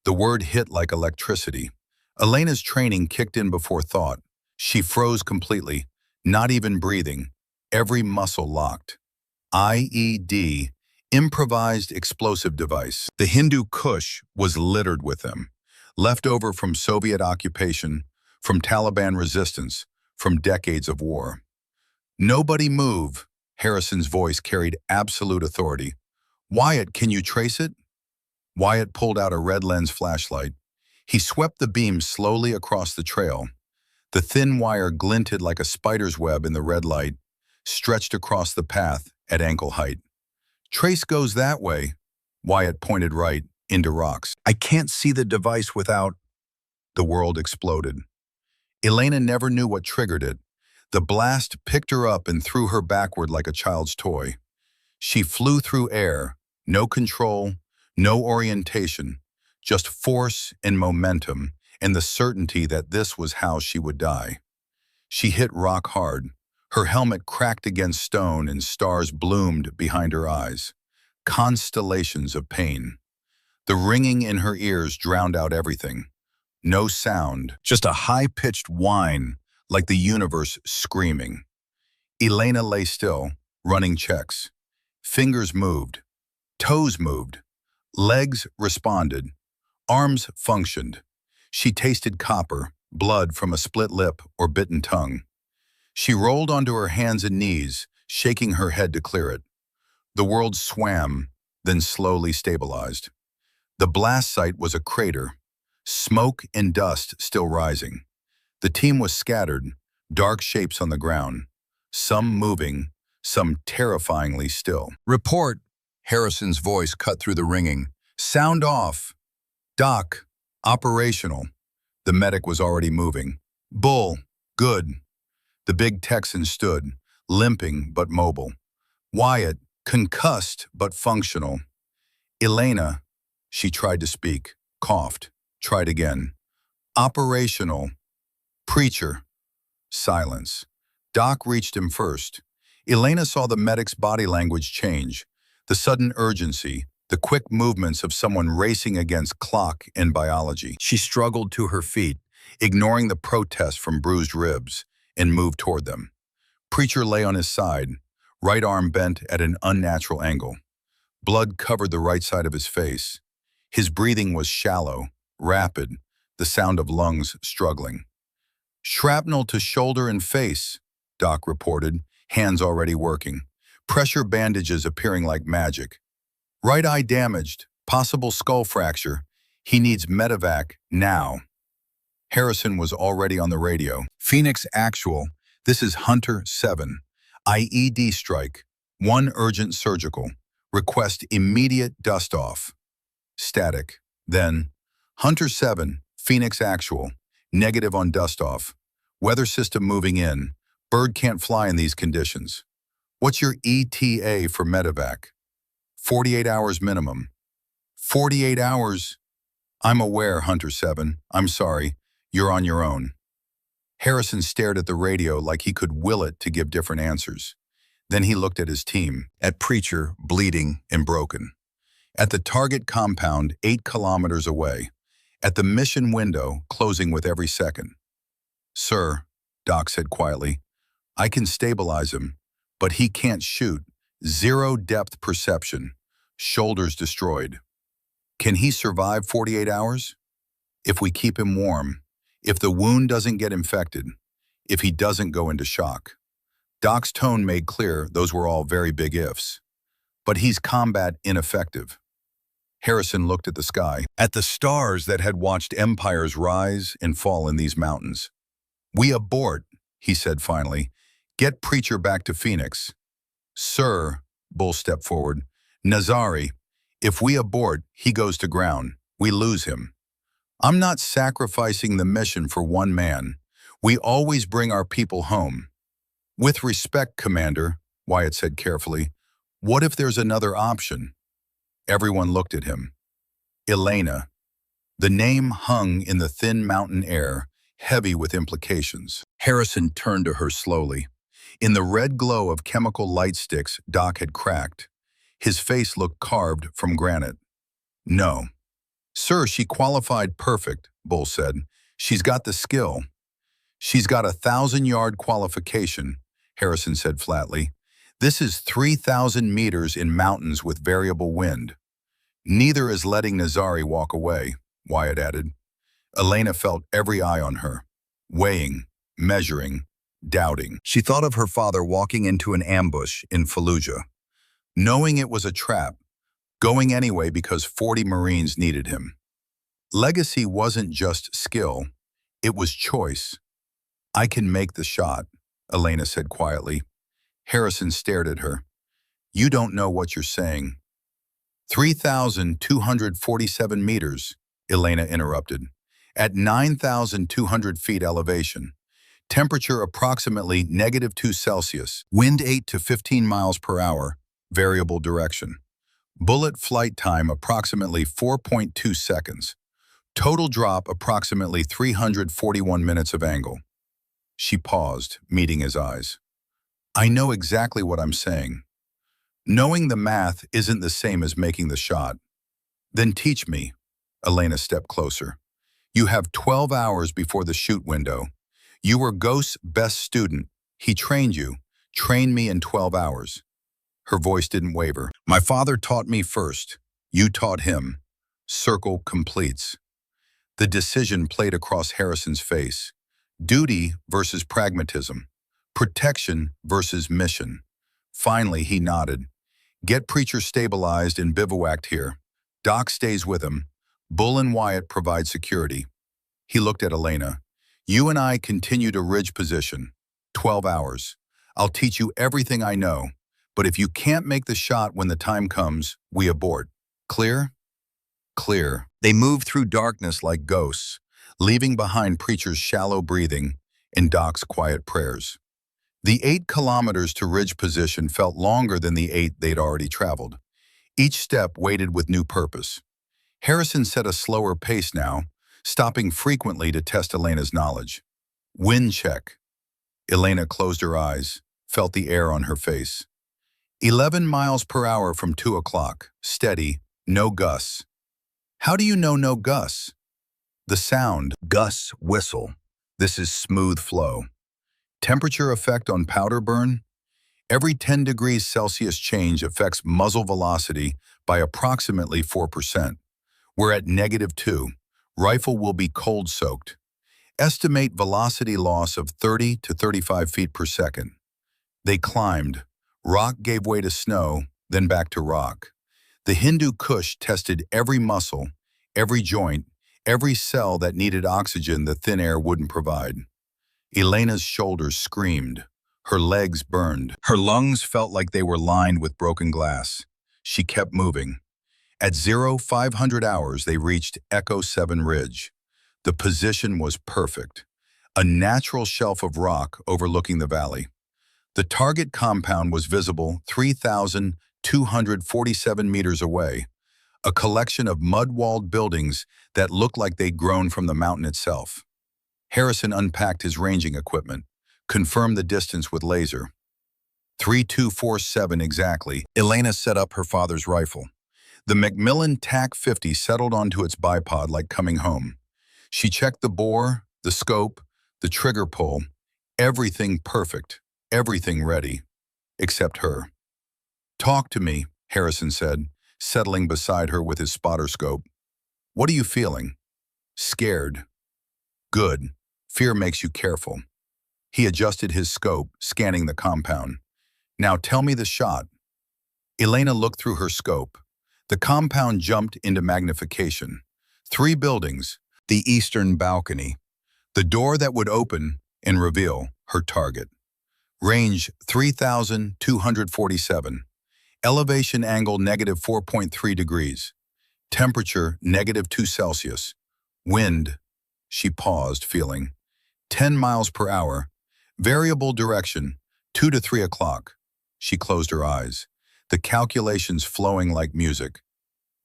The word hit like electricity. Elena's training kicked in before thought. She froze completely, not even breathing, every muscle locked. IED, improvised explosive device. The Hindu Kush was littered with them, left over from Soviet occupation, from Taliban resistance, from decades of war. Nobody move, Harrison's voice carried absolute authority. Wyatt, can you trace it? Wyatt pulled out a red lens flashlight. He swept the beam slowly across the trail. The thin wire glinted like a spider's web in the red light, stretched across the path at ankle height. Trace goes that way. Wyatt pointed right, into rocks. I can't see the device without... The world exploded. Elena never knew what triggered it. The blast picked her up and threw her backward like a child's toy. She flew through air, no control, no orientation, just force and momentum, and the certainty that this was how she would die. She hit rock hard. Her helmet cracked against stone and stars bloomed behind her eyes. Constellations of pain. The ringing in her ears drowned out everything. No sound, just a high-pitched whine, like the universe screaming. Elena lay still, running checks. Fingers moved. Toes moved. Legs responded. Arms functioned. She tasted copper, blood from a split lip or bitten tongue. She rolled onto her hands and knees, shaking her head to clear it. The world swam, then slowly stabilized. The blast site was a crater, smoke and dust still rising. The team was scattered, dark shapes on the ground, some moving, some terrifyingly still. "Report," Harrison's voice cut through the ringing. "Sound off. Doc, operational." The medic was already moving. "Bull, good." The big Texan stood, limping but mobile. Wyatt, concussed but functional. Elena, she tried to speak, coughed, tried again. "Operational." "Preacher." Silence. Doc reached him first. Elena saw the medic's body language change, the sudden urgency, the quick movements of someone racing against clock and biology. She struggled to her feet, ignoring the protest from bruised ribs, and moved toward them. Preacher lay on his side, right arm bent at an unnatural angle. Blood covered the right side of his face. His breathing was shallow, rapid, the sound of lungs struggling. "Shrapnel to shoulder and face," Doc reported, hands already working. Pressure bandages appearing like magic. "Right eye damaged, possible skull fracture. He needs medevac now." Harrison was already on the radio. "Phoenix Actual, this is Hunter 7. IED strike. 1 urgent surgical. Request immediate dust off." Static. Then, "Hunter 7, Phoenix Actual. Negative on dust off. Weather system moving in. Bird can't fly in these conditions. What's your ETA for medevac?" 48 hours minimum." 48 hours? "I'm aware, Hunter 7. I'm sorry. You're on your own." Harrison stared at the radio like he could will it to give different answers. Then he looked at his team, at Preacher, bleeding and broken. At the target compound 8 kilometers away. At the mission window, closing with every second. "Sir," Doc said quietly, "I can stabilize him, but he can't shoot. 0 depth perception. Shoulders destroyed." "Can he survive 48 hours? "If we keep him warm. If the wound doesn't get infected. If he doesn't go into shock." Doc's tone made clear those were all very big ifs. "But he's combat ineffective." Harrison looked at the sky, at the stars that had watched empires rise and fall in these mountains. "We abort," he said finally. "Get Preacher back to Phoenix." "Sir," Bull stepped forward, "Nazari, if we abort, he goes to ground. We lose him. I'm not sacrificing the mission for one man. We always bring our people home." "With respect, Commander," Wyatt said carefully, "what if there's another option?" Everyone looked at him. Elena. The name hung in the thin mountain air, heavy with implications. Harrison turned to her slowly. In the red glow of chemical light sticks Doc had cracked, his face looked carved from granite. "No." "Sir, she qualified perfect," Bull said. "She's got the skill." "She's got a 1,000-yard qualification," Harrison said flatly. "This is 3,000 meters in mountains with variable wind." "Neither is letting Nazari walk away," Wyatt added. Elena felt every eye on her, weighing, measuring, doubting. She thought of her father walking into an ambush in Fallujah, knowing it was a trap, going anyway because 40 Marines needed him. Legacy wasn't just skill, it was choice. "I can make the shot," Elena said quietly. Harrison stared at her. "You don't know what you're saying." 3,247 meters, Elena interrupted. At 9,200 feet elevation. Temperature approximately -2 Celsius. Wind 8 to 15 miles per hour. Variable direction. Bullet flight time approximately 4.2 seconds. Total drop approximately 341 minutes of angle. She paused, meeting his eyes. I know exactly what I'm saying. Knowing the math isn't the same as making the shot. Then teach me. Elena stepped closer. You have 12 hours before the shoot window. You were Ghost's best student. He trained you. Train me in 12 hours. Her voice didn't waver. My father taught me first. You taught him. Circle completes. The decision played across Harrison's face. Duty versus pragmatism. Protection versus mission. Finally, he nodded. Get Preacher stabilized and bivouacked here. Doc stays with him. Bull and Wyatt provide security. He looked at Elena. You and I continue to ridge position. 12 hours. I'll teach you everything I know. But if you can't make the shot when the time comes, we abort. Clear? Clear. They moved through darkness like ghosts, leaving behind Preacher's shallow breathing and Doc's quiet prayers. The 8 kilometers to ridge position felt longer than the 8 they'd already traveled. Each step weighted with new purpose. Harrison set a slower pace now, stopping frequently to test Elena's knowledge. Wind check. Elena closed her eyes, felt the air on her face. 11 miles per hour from 2 o'clock, steady, no gusts. How do you know no gusts? The sound, gusts whistle. This is smooth flow. Temperature effect on powder burn? Every 10 degrees Celsius change affects muzzle velocity by approximately 4%. We're at -2. Rifle will be cold-soaked. Estimate velocity loss of 30 to 35 feet per second. They climbed. Rock gave way to snow, then back to rock. The Hindu Kush tested every muscle, every joint, every cell that needed oxygen the thin air wouldn't provide. Elena's shoulders screamed. Her legs burned. Her lungs felt like they were lined with broken glass. She kept moving. At 0500 hours, they reached Echo 7 Ridge. The position was perfect. A natural shelf of rock overlooking the valley. The target compound was visible 3,247 meters away, a collection of mud-walled buildings that looked like they'd grown from the mountain itself. Harrison unpacked his ranging equipment, confirmed the distance with laser. 3247 exactly. Elena set up her father's rifle. The Macmillan TAC-50 settled onto its bipod like coming home. She checked the bore, the scope, the trigger pull, everything perfect, everything ready, except her. Talk to me, Harrison said, settling beside her with his spotter scope. What are you feeling? Scared. Good. Fear makes you careful. He adjusted his scope, scanning the compound. Now tell me the shot. Elena looked through her scope. The compound jumped into magnification. 3 buildings, the eastern balcony, the door that would open and reveal her target. Range 3,247. Elevation angle -4.3 degrees. Temperature -2 Celsius. Wind, she paused, feeling, 10 miles per hour. Variable direction, 2 to 3 o'clock. She closed her eyes, the calculations flowing like music.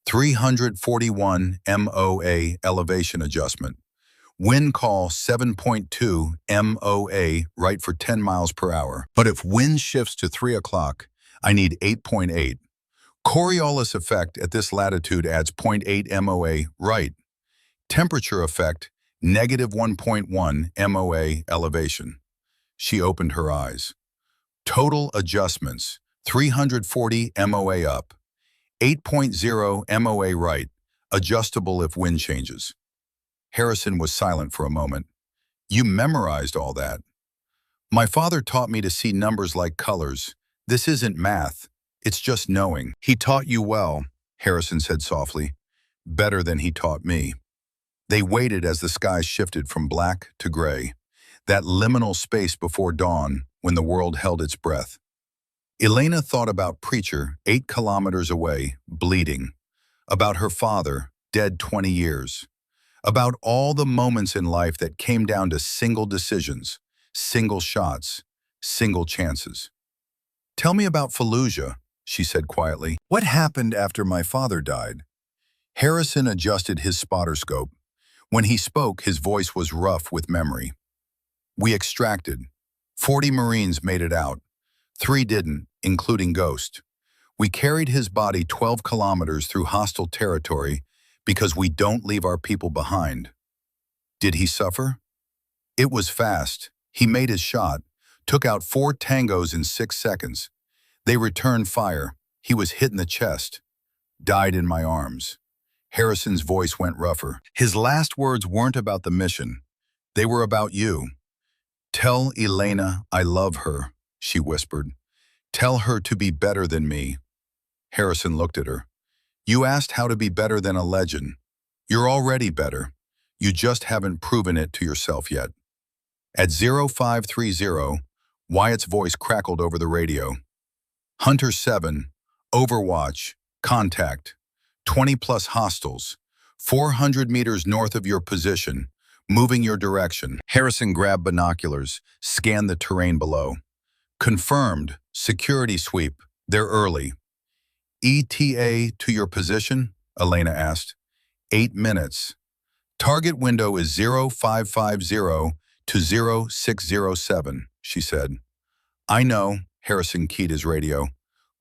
341 MOA elevation adjustment. Wind call 7.2 MOA right for 10 miles per hour. But if wind shifts to 3 o'clock, I need 8.8. Coriolis effect at this latitude adds 0.8 MOA right. Temperature effect, -1.1 MOA elevation. She opened her eyes. Total adjustments, 340 MOA up, 8.0 MOA right, adjustable if wind changes. Harrison was silent for a moment. You memorized all that. My father taught me to see numbers like colors. This isn't math. It's just knowing. He taught you well, Harrison said softly. Better than he taught me. They waited as the sky shifted from black to gray, that liminal space before dawn when the world held its breath. Elena thought about Preacher 8 kilometers away, bleeding. About her father, dead 20 years. About all the moments in life that came down to single decisions, single shots, single chances. Tell me about Fallujah, she said quietly. What happened after my father died? Harrison adjusted his spotter scope. When he spoke, his voice was rough with memory. We extracted. 40 Marines made it out. 3 didn't, including Ghost. We carried his body 12 kilometers through hostile territory because we don't leave our people behind. Did he suffer? It was fast. He made his shot, took out 4 tangos in 6 seconds. They returned fire. He was hit in the chest. Died in my arms. Harrison's voice went rougher. His last words weren't about the mission. They were about you. Tell Elena I love her, she whispered. Tell her to be better than me. Harrison looked at her. You asked how to be better than a legend. You're already better. You just haven't proven it to yourself yet. At 0530, Wyatt's voice crackled over the radio. Hunter 7, Overwatch, contact. 20+ hostiles. 400 meters north of your position, moving your direction. Harrison grabbed binoculars, scanned the terrain below. Confirmed, security sweep, they're early. ETA to your position? Elena asked. 8 minutes. Target window is 0550 to 0607, she said. I know, Harrison keyed his radio.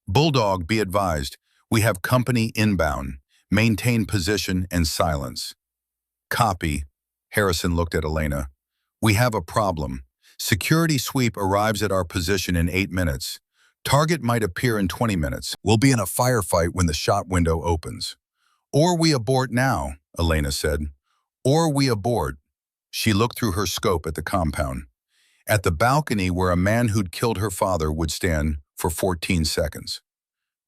Bulldog, be advised, we have company inbound. Maintain position and silence. Copy. Harrison looked at Elena. We have a problem. Security sweep arrives at our position in 8 minutes. Target might appear in 20 minutes. We'll be in a firefight when the shot window opens. Or we abort now, Elena said. Or we abort. She looked through her scope at the compound. At the balcony where a man who'd killed her father would stand for 14 seconds.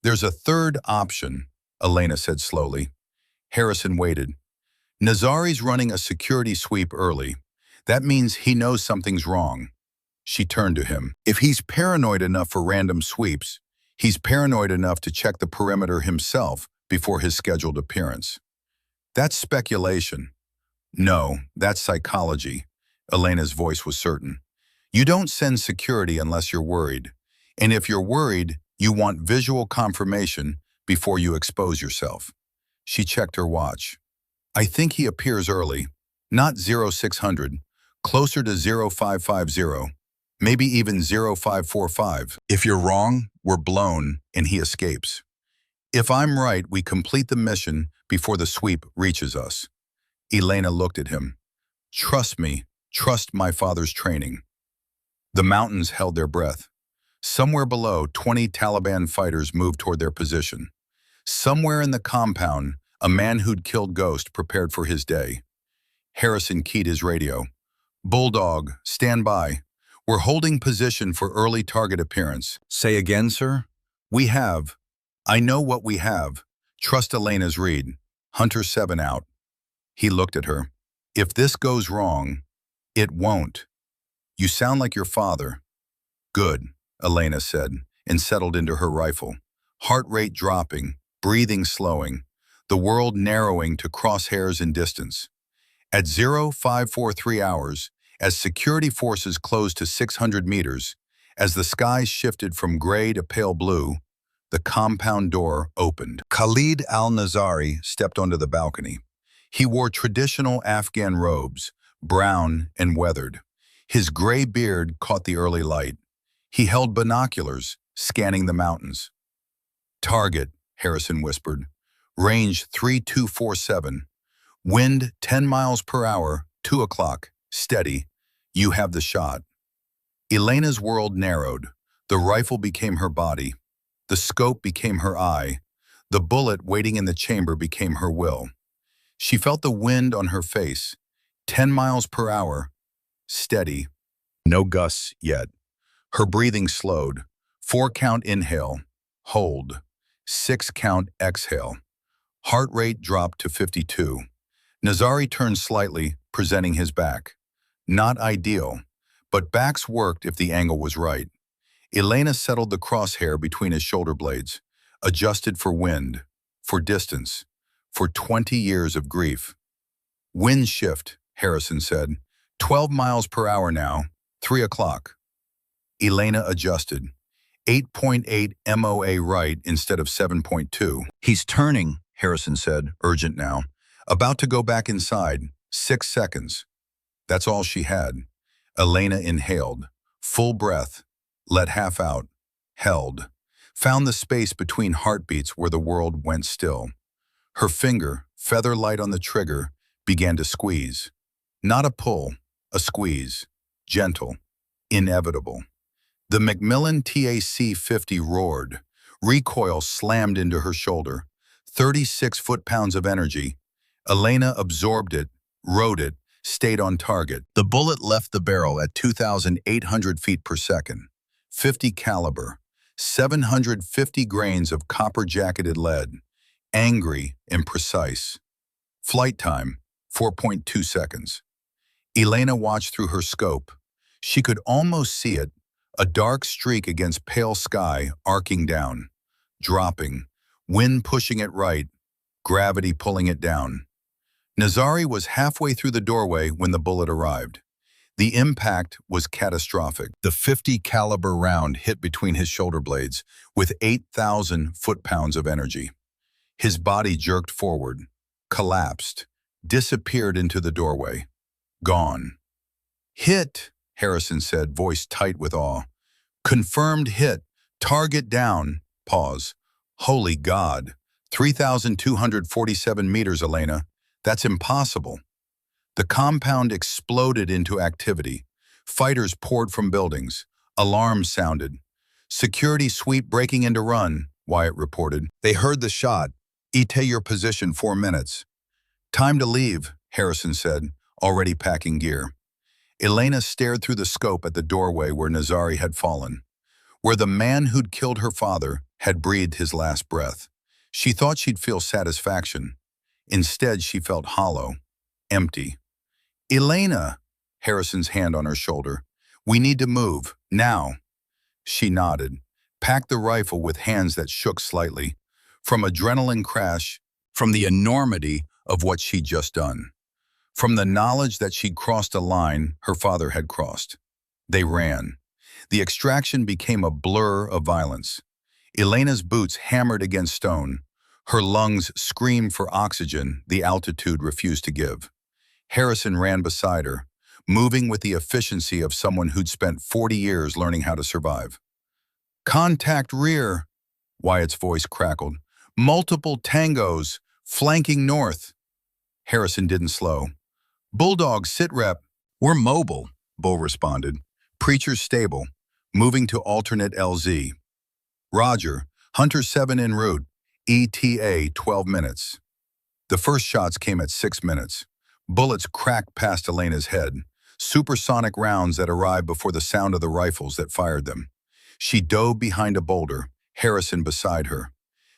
There's a third option, Elena said slowly. Harrison waited. Nazari's running a security sweep early. That means he knows something's wrong. She turned to him. If he's paranoid enough for random sweeps, he's paranoid enough to check the perimeter himself before his scheduled appearance. That's speculation. No, that's psychology. Elena's voice was certain. You don't send security unless you're worried. And if you're worried, you want visual confirmation before you expose yourself. She checked her watch. I think he appears early, not 0600, closer to 0550, maybe even 0545. If you're wrong, we're blown and he escapes. If I'm right, we complete the mission before the sweep reaches us. Elena looked at him. Trust me, trust my father's training. The mountains held their breath. Somewhere below, 20 Taliban fighters moved toward their position. Somewhere in the compound, a man who'd killed Ghost prepared for his day. Harrison keyed his radio. Bulldog, stand by. We're holding position for early target appearance. Say again, sir? We have. I know what we have. Trust Elena's read. Hunter 7 out. He looked at her. If this goes wrong, it won't. You sound like your father. Good, Elena said, and settled into her rifle. Heart rate dropping, breathing slowing, the world narrowing to crosshairs in distance. At 0543 hours, as security forces closed to 600 meters, as the skies shifted from gray to pale blue, the compound door opened. Khalid al-Nazari stepped onto the balcony. He wore traditional Afghan robes, brown and weathered. His gray beard caught the early light. He held binoculars, scanning the mountains. Target, Harrison whispered. Range 3247. Wind 10 miles per hour, 2 o'clock. Steady. You have the shot. Elena's world narrowed. The rifle became her body. The scope became her eye. The bullet waiting in the chamber became her will. She felt the wind on her face. 10 miles per hour. Steady. No gusts yet. Her breathing slowed. 4-count inhale. Hold. 6-count exhale. Heart rate dropped to 52. Nazari turned slightly, presenting his back. Not ideal, but backs worked if the angle was right. Elena settled the crosshair between his shoulder blades, adjusted for wind, for distance, for 20 years of grief. Wind shift, Harrison said. 12 miles per hour now, 3 o'clock. Elena adjusted. 8.8 MOA right instead of 7.2. He's turning, Harrison said, urgent now. About to go back inside. 6 seconds. That's all she had. Elena inhaled. Full breath. Let half out. Held. Found the space between heartbeats where the world went still. Her finger, feather light on the trigger, began to squeeze. Not a pull, a squeeze. Gentle. Inevitable. The Macmillan TAC-50 roared. Recoil slammed into her shoulder. 36 foot-pounds of energy. Elena absorbed it, rode it, stayed on target. The bullet left the barrel at 2,800 feet per second. 50 caliber. 750 grains of copper-jacketed lead. Angry and precise. Flight time, 4.2 seconds. Elena watched through her scope. She could almost see it, a dark streak against pale sky arcing down, dropping, wind pushing it right, gravity pulling it down. Nazari was halfway through the doorway when the bullet arrived. The impact was catastrophic. The 50 caliber round hit between his shoulder blades with 8,000 foot-pounds of energy. His body jerked forward, collapsed, disappeared into the doorway. Gone. Hit, Harrison said, voice tight with awe. Confirmed hit. Target down. Pause. Holy God. 3,247 meters, Elena. That's impossible. The compound exploded into activity. Fighters poured from buildings. Alarms sounded. Security sweep breaking into run, Wyatt reported. They heard the shot. Ite your position 4 minutes. Time to leave, Harrison said, already packing gear. Elena stared through the scope at the doorway where Nazari had fallen, where the man who'd killed her father had breathed his last breath. She thought she'd feel satisfaction. Instead, she felt hollow, empty. Elena, Harrison's hand on her shoulder. We need to move, now. She nodded, packed the rifle with hands that shook slightly, from adrenaline crash, from the enormity of what she'd just done, from the knowledge that she'd crossed a line her father had crossed. They ran. The extraction became a blur of violence. Elena's boots hammered against stone. Her lungs screamed for oxygen the altitude refused to give. Harrison ran beside her, moving with the efficiency of someone who'd spent 40 years learning how to survive. Contact rear, Wyatt's voice crackled. Multiple tangos, flanking north. Harrison didn't slow. Bulldog, sit rep. We're mobile, Bo responded. Preacher's stable, moving to alternate LZ. Roger, Hunter 7 en route, ETA 12 minutes. The first shots came at 6 minutes. Bullets cracked past Elena's head, supersonic rounds that arrived before the sound of the rifles that fired them. She dove behind a boulder, Harrison beside her.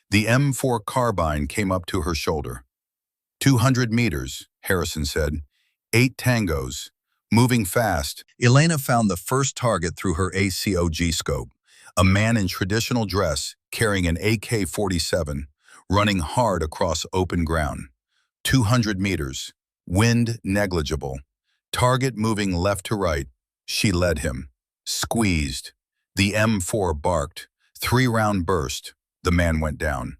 The M4 carbine came up to her shoulder. 200 meters, Harrison said. 8 tangos. Moving fast. Elena found the first target through her ACOG scope. A man in traditional dress, carrying an AK-47, running hard across open ground. 200 meters. Wind negligible. Target moving left to right. She led him. Squeezed. The M4 barked. 3-round burst. The man went down.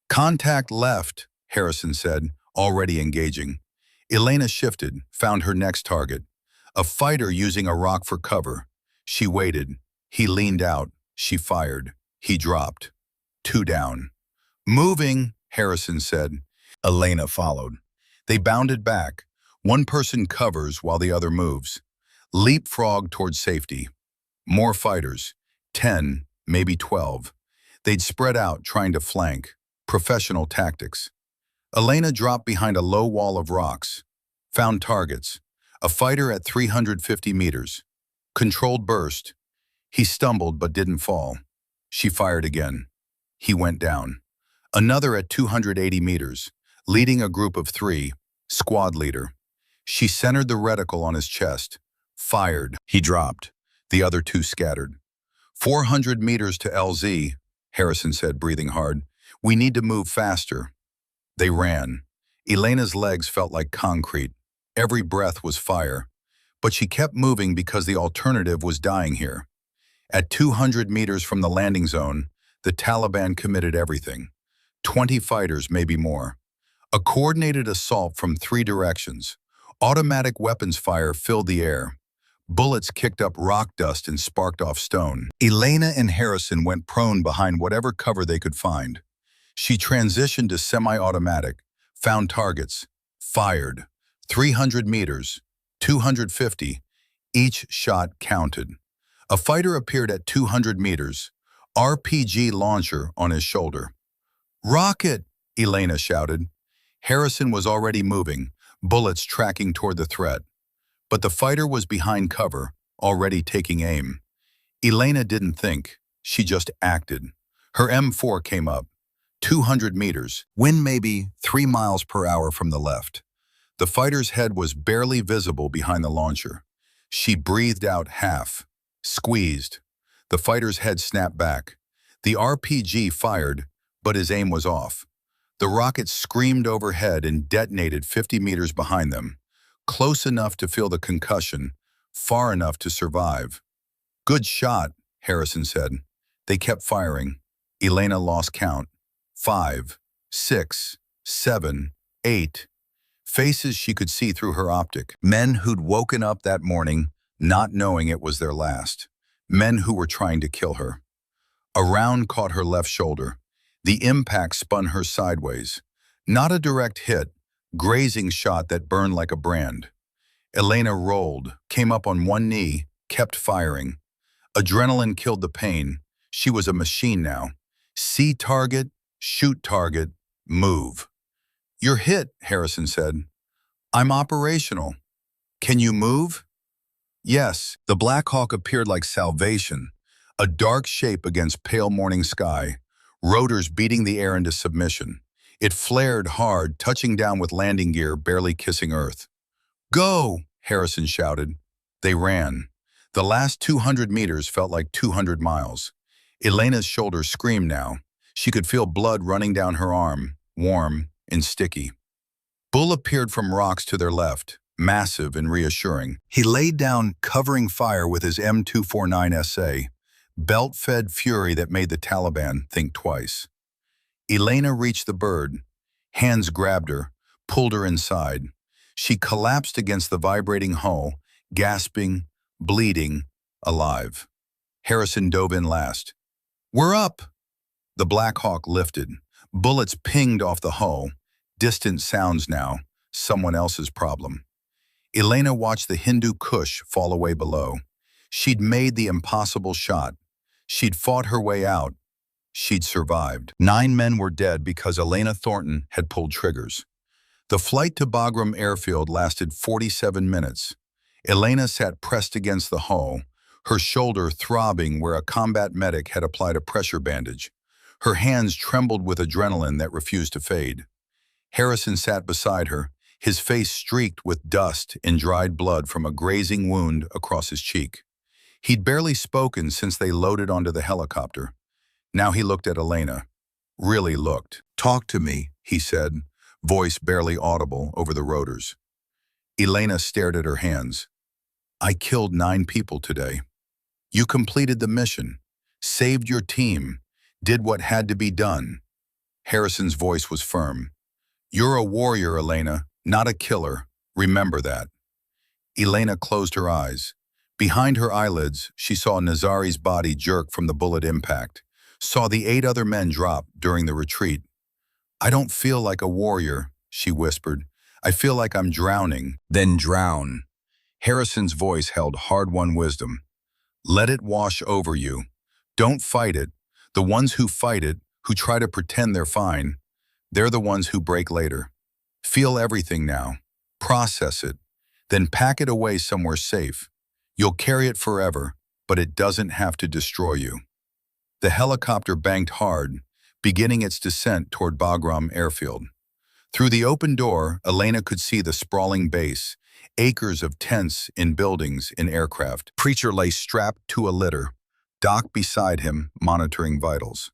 Contact left, Harrison said, already engaging. Elena shifted, found her next target. A fighter using a rock for cover. She waited. He leaned out. She fired. He dropped. 2 down. Moving, Harrison said. Elena followed. They bounded back. One person covers while the other moves. Leapfrog towards safety. More fighters. 10, maybe 12. They'd spread out, trying to flank. Professional tactics. Elena dropped behind a low wall of rocks. Found targets. A fighter at 350 meters. Controlled burst. He stumbled but didn't fall. She fired again. He went down. Another at 280 meters, leading a group of 3, squad leader. She centered the reticle on his chest. Fired. He dropped. The other 2 scattered. 400 meters to LZ, Harrison said, breathing hard. We need to move faster. They ran. Elena's legs felt like concrete. Every breath was fire. But she kept moving because the alternative was dying here. At 200 meters from the landing zone, the Taliban committed everything. 20 fighters, maybe more. A coordinated assault from 3 directions. Automatic weapons fire filled the air. Bullets kicked up rock dust and sparked off stone. Elena and Harrison went prone behind whatever cover they could find. She transitioned to semi-automatic, found targets, fired. 300 meters, 250, each shot counted. A fighter appeared at 200 meters, RPG launcher on his shoulder. "Rocket!" Elena shouted. Harrison was already moving, bullets tracking toward the threat. But the fighter was behind cover, already taking aim. Elena didn't think, she just acted. Her M4 came up. 200 meters, wind maybe 3 miles per hour from the left. The fighter's head was barely visible behind the launcher. She breathed out half, squeezed. The fighter's head snapped back. The RPG fired, but his aim was off. The rocket screamed overhead and detonated 50 meters behind them, close enough to feel the concussion, far enough to survive. "Good shot," Harrison said. They kept firing. Elena lost count. 5, 6, 7, 8. Faces she could see through her optic. Men who'd woken up that morning not knowing it was their last. Men who were trying to kill her. A round caught her left shoulder. The impact spun her sideways. Not a direct hit, grazing shot that burned like a brand. Elena rolled, came up on one knee, kept firing. Adrenaline killed the pain. She was a machine now. See target, shoot target, move. "You're hit," Harrison said. "I'm operational. Can you move?" Yes, the Black Hawk appeared like salvation, a dark shape against pale morning sky, rotors beating the air into submission. It flared hard, touching down with landing gear barely kissing earth. "Go!" Harrison shouted. They ran. The last 200 meters felt like 200 miles. Elena's shoulder screamed now. She could feel blood running down her arm, warm and sticky. Bull appeared from rocks to their left, massive and reassuring. He laid down, covering fire with his M249 SA, belt-fed fury that made the Taliban think twice. Elena reached the bird. Hands grabbed her, pulled her inside. She collapsed against the vibrating hull, gasping, bleeding, alive. Harrison dove in last. "We're up!" The Black Hawk lifted. Bullets pinged off the hull. Distant sounds now, someone else's problem. Elena watched the Hindu Kush fall away below. She'd made the impossible shot. She'd fought her way out. She'd survived. 9 men were dead because Elena Thornton had pulled triggers. The flight to Bagram airfield lasted 47 minutes. Elena sat pressed against the hull, her shoulder throbbing where a combat medic had applied a pressure bandage. Her hands trembled with adrenaline that refused to fade. Harrison sat beside her, his face streaked with dust and dried blood from a grazing wound across his cheek. He'd barely spoken since they loaded onto the helicopter. Now he looked at Elena. Really looked. "Talk to me," he said, voice barely audible over the rotors. Elena stared at her hands. "I killed 9 people today. You completed the mission, saved your team, did what had to be done." Harrison's voice was firm. "You're a warrior, Elena, not a killer. Remember that." Elena closed her eyes. Behind her eyelids, she saw Nazari's body jerk from the bullet impact, saw the 8 other men drop during the retreat. "I don't feel like a warrior," she whispered. "I feel like I'm drowning." "Then drown." Harrison's voice held hard-won wisdom. "Let it wash over you. Don't fight it. The ones who fight it, who try to pretend they're fine, they're the ones who break later. Feel everything now. Process it. Then pack it away somewhere safe. You'll carry it forever, but it doesn't have to destroy you." The helicopter banked hard, beginning its descent toward Bagram airfield. Through the open door, Elena could see the sprawling base, acres of tents in buildings in aircraft. Preacher lay strapped to a litter, Doc beside him, monitoring vitals.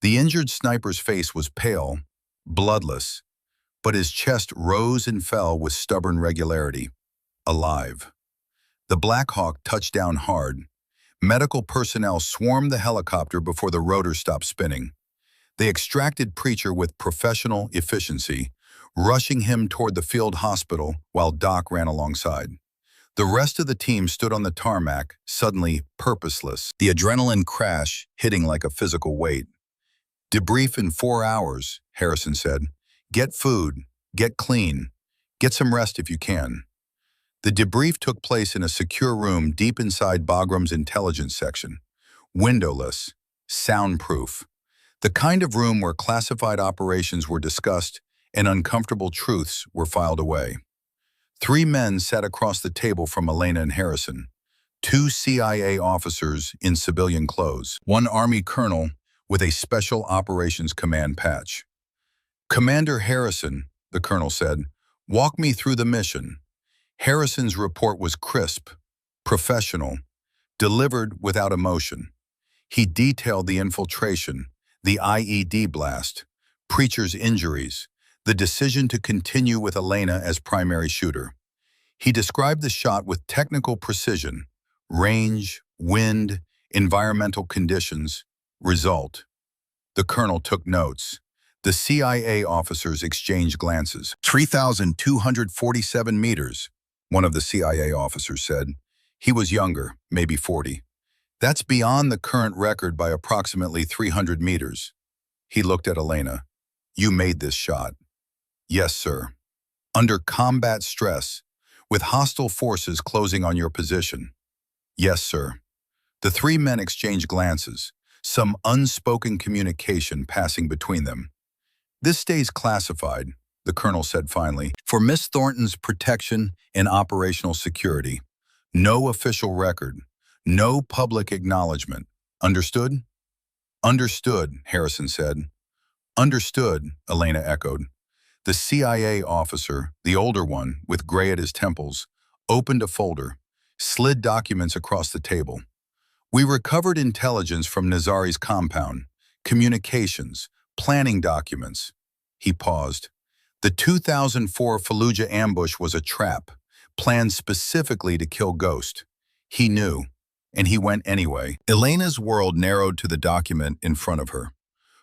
The injured sniper's face was pale, bloodless, but his chest rose and fell with stubborn regularity. Alive. The Black Hawk touched down hard. Medical personnel swarmed the helicopter before the rotor stopped spinning. They extracted Preacher with professional efficiency, rushing him toward the field hospital while Doc ran alongside. The rest of the team stood on the tarmac, suddenly purposeless, the adrenaline crash hitting like a physical weight. "Debrief in 4 hours," Harrison said. "Get food, get clean, get some rest if you can." The debrief took place in a secure room deep inside Bagram's intelligence section. Windowless, soundproof. The kind of room where classified operations were discussed and uncomfortable truths were filed away. 3 men sat across the table from Elena and Harrison. 2 CIA officers in civilian clothes. 1 Army colonel with a Special Operations Command patch. "Commander Harrison," the colonel said, "walk me through the mission." Harrison's report was crisp, professional, delivered without emotion. He detailed the infiltration, the IED blast, Preacher's injuries, the decision to continue with Elena as primary shooter. He described the shot with technical precision: range, wind, environmental conditions, result. The colonel took notes. The CIA officers exchanged glances. 3,247 meters, one of the CIA officers said. He was younger, maybe 40. "That's beyond the current record by approximately 300 meters. He looked at Elena. "You made this shot." "Yes, sir." "Under combat stress, with hostile forces closing on your position." "Yes, sir." The 3 men exchanged glances, some unspoken communication passing between them. "This stays classified," the colonel said finally, "for Miss Thornton's protection and operational security. No official record, no public acknowledgement. Understood?" "Understood," Harrison said. "Understood," Elena echoed. The CIA officer, the older one, with gray at his temples, opened a folder, slid documents across the table. "We recovered intelligence from Nazari's compound, communications, planning documents." He paused. "The 2004 Fallujah ambush was a trap, planned specifically to kill Ghost. He knew, and he went anyway." Elena's world narrowed to the document in front of her.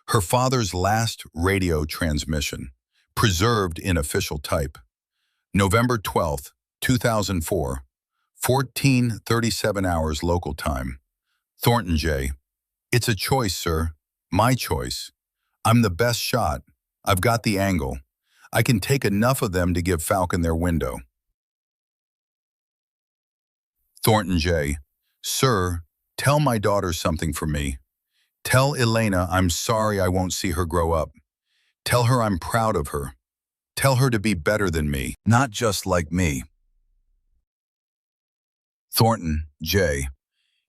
Her father's last radio transmission, preserved in official type. November 12th, 2004, 14:37 hours local time. "Thornton J. It's a choice, sir. My choice. I'm the best shot. I've got the angle. I can take enough of them to give Falcon their window." Thornton J. "Sir, tell my daughter something for me. Tell Elena I'm sorry I won't see her grow up. Tell her I'm proud of her. Tell her to be better than me, not just like me." Thornton J.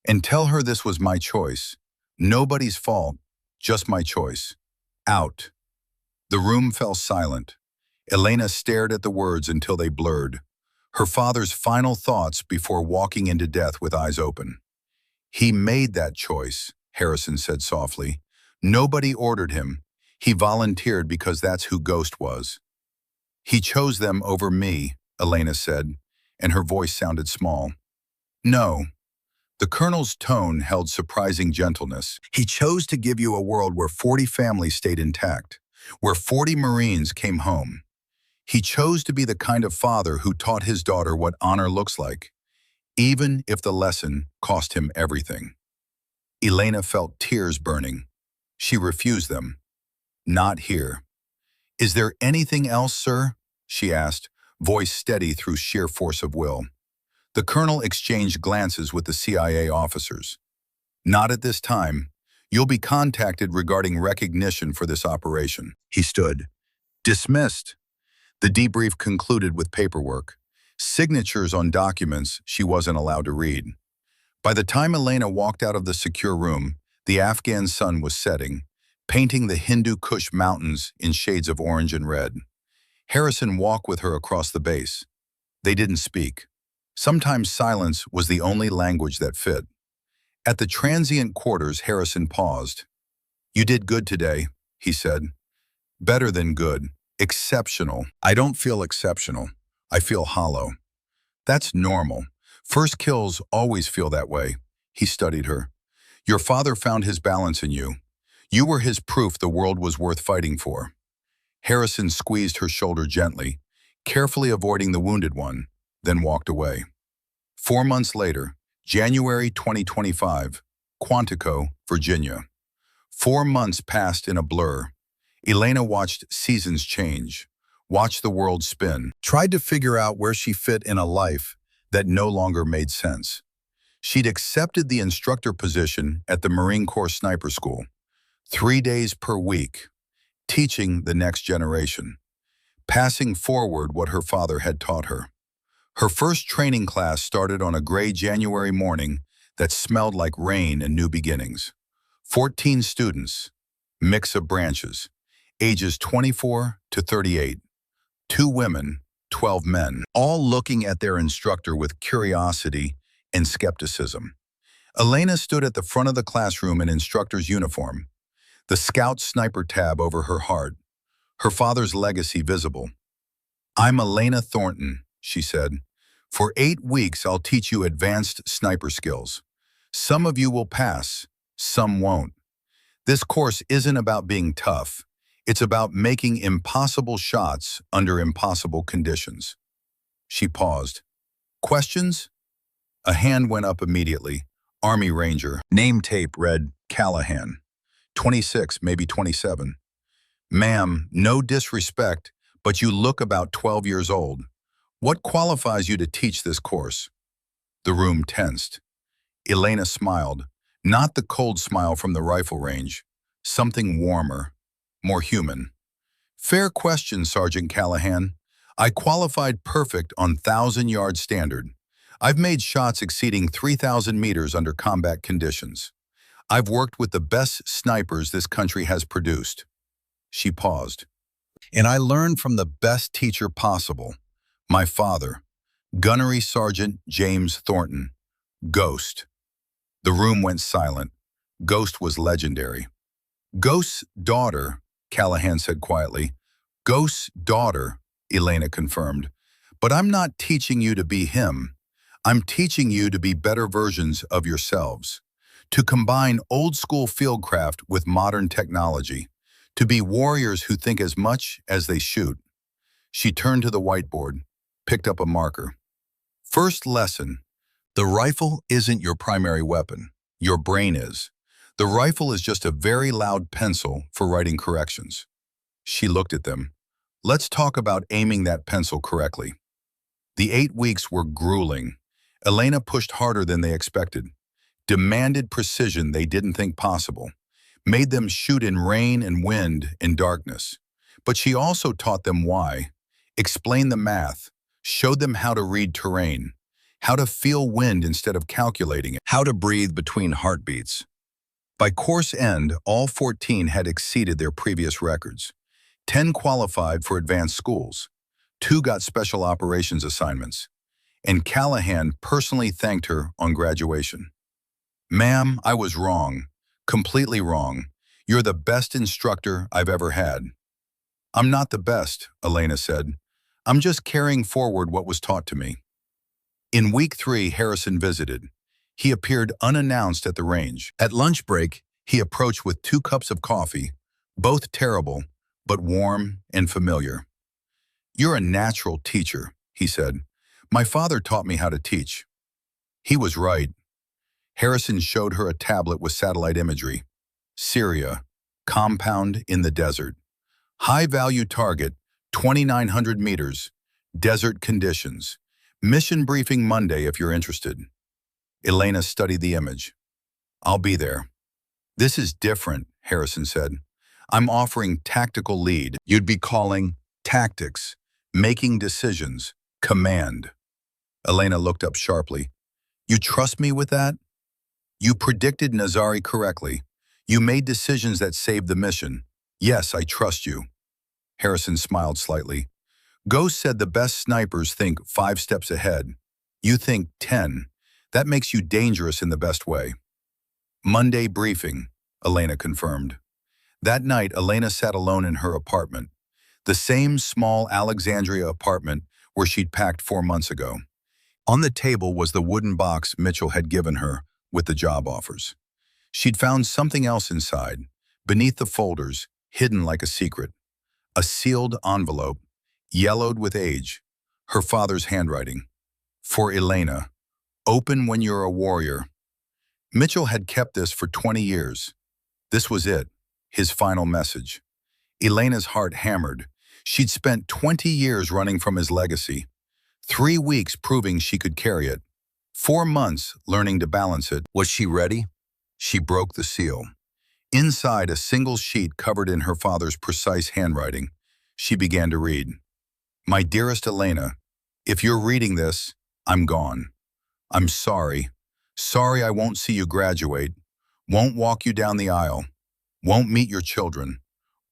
"And tell her this was my choice. Nobody's fault, just my choice. Out." The room fell silent. Elena stared at the words until they blurred. Her father's final thoughts before walking into death with eyes open. "He made that choice," Harrison said softly. "Nobody ordered him. He volunteered because that's who Ghost was." "He chose them over me," Elena said, and her voice sounded small. "No." The colonel's tone held surprising gentleness. "He chose to give you a world where 40 families stayed intact, where 40 Marines came home. He chose to be the kind of father who taught his daughter what honor looks like, even if the lesson cost him everything." Elena felt tears burning. She refused them. "Not here." "Is there anything else, sir?" she asked, voice steady through sheer force of will. The colonel exchanged glances with the CIA officers. "Not at this time. You'll be contacted regarding recognition for this operation." He stood. "Dismissed." The debrief concluded with paperwork, signatures on documents she wasn't allowed to read. By the time Elena walked out of the secure room, the Afghan sun was setting, painting the Hindu Kush mountains in shades of orange and red. Harrison walked with her across the base. They didn't speak. Sometimes silence was the only language that fit. At the transient quarters, Harrison paused. "You did good today," he said. "Better than good. Exceptional." "I don't feel exceptional. I feel hollow." "That's normal. First kills always feel that way. He studied her. Your father found his balance in you. You were his proof the world was worth fighting for. Harrison squeezed her shoulder gently, carefully avoiding the wounded one, then walked away. 4 months later, January 2025, Quantico, Virginia. 4 months passed in a blur. Elena watched seasons change, watched the world spin, tried to figure out where she fit in a life that no longer made sense. She'd accepted the instructor position at the Marine Corps Sniper School, 3 days per week, teaching the next generation, passing forward what her father had taught her. Her first training class started on a gray January morning that smelled like rain and new beginnings. 14 students, mix of branches, ages 24 to 38, 2 women, 12 men, all looking at their instructor with curiosity and skepticism. Elena stood at the front of the classroom in instructor's uniform, the Scout Sniper tab over her heart, her father's legacy visible. "I'm Elena Thornton," she said. "For 8 weeks, I'll teach you advanced sniper skills. Some of you will pass, some won't. This course isn't about being tough. It's about making impossible shots under impossible conditions." She paused. "Questions?" A hand went up immediately. Army Ranger. Name tape read Callahan. 26, maybe 27. "Ma'am, no disrespect, but you look about 12 years old. What qualifies you to teach this course?" The room tensed. Elena smiled, not the cold smile from the rifle range, something warmer, more human. "Fair question, Sergeant Callahan. I qualified perfect on 1,000-yard standard. I've made shots exceeding 3,000 meters under combat conditions. I've worked with the best snipers this country has produced." She paused. "And I learned from the best teacher possible, my father, Gunnery Sergeant James Thornton, Ghost." The room went silent. Ghost was legendary. "Ghost's daughter," Callahan said quietly. "Ghost's daughter," Elena confirmed. "But I'm not teaching you to be him. I'm teaching you to be better versions of yourselves, to combine old-school fieldcraft with modern technology, to be warriors who think as much as they shoot." She turned to the whiteboard, picked up a marker. "First lesson. The rifle isn't your primary weapon. Your brain is. The rifle is just a very loud pencil for writing corrections." She looked at them. "Let's talk about aiming that pencil correctly." The 8 weeks were grueling. Elena pushed harder than they expected, demanded precision they didn't think possible, made them shoot in rain and wind and darkness. But she also taught them why, explained the math, showed them how to read terrain, how to feel wind instead of calculating it, how to breathe between heartbeats. By course end, all 14 had exceeded their previous records. 10 qualified for advanced schools. 2 got special operations assignments. And Callahan personally thanked her on graduation. "Ma'am, I was wrong. Completely wrong. You're the best instructor I've ever had." "I'm not the best," Elena said. "I'm just carrying forward what was taught to me." In week 3, Harrison visited. He appeared unannounced at the range. At lunch break, he approached with 2 cups of coffee, both terrible, but warm and familiar. "You're a natural teacher," he said. "My father taught me how to teach." He was right. Harrison showed her a tablet with satellite imagery. Syria, compound in the desert. High-value target, 2,900 meters. Desert conditions. Mission briefing Monday if you're interested. Elena studied the image. "I'll be there." "This is different," Harrison said. "I'm offering tactical lead. You'd be calling tactics, making decisions, command." Elena looked up sharply. "You trust me with that?" "You predicted Nazari correctly. You made decisions that saved the mission. Yes, I trust you." Harrison smiled slightly. "Ghost said the best snipers think 5 steps ahead. You think 10. That makes you dangerous in the best way." "Monday briefing," Elena confirmed. That night, Elena sat alone in her apartment, the same small Alexandria apartment where she'd packed 4 months ago. On the table was the wooden box Mitchell had given her, with the job offers. She'd found something else inside, beneath the folders, hidden like a secret. A sealed envelope, yellowed with age, her father's handwriting. For Elena, open when you're a warrior. Mitchell had kept this for 20 years. This was it, his final message. Elena's heart hammered. She'd spent 20 years running from his legacy. 3 weeks proving she could carry it. 4 months learning to balance it. Was she ready? She broke the seal. Inside a single sheet covered in her father's precise handwriting, she began to read. My dearest Elena, if you're reading this, I'm gone. I'm sorry. Sorry I won't see you graduate, won't walk you down the aisle, won't meet your children,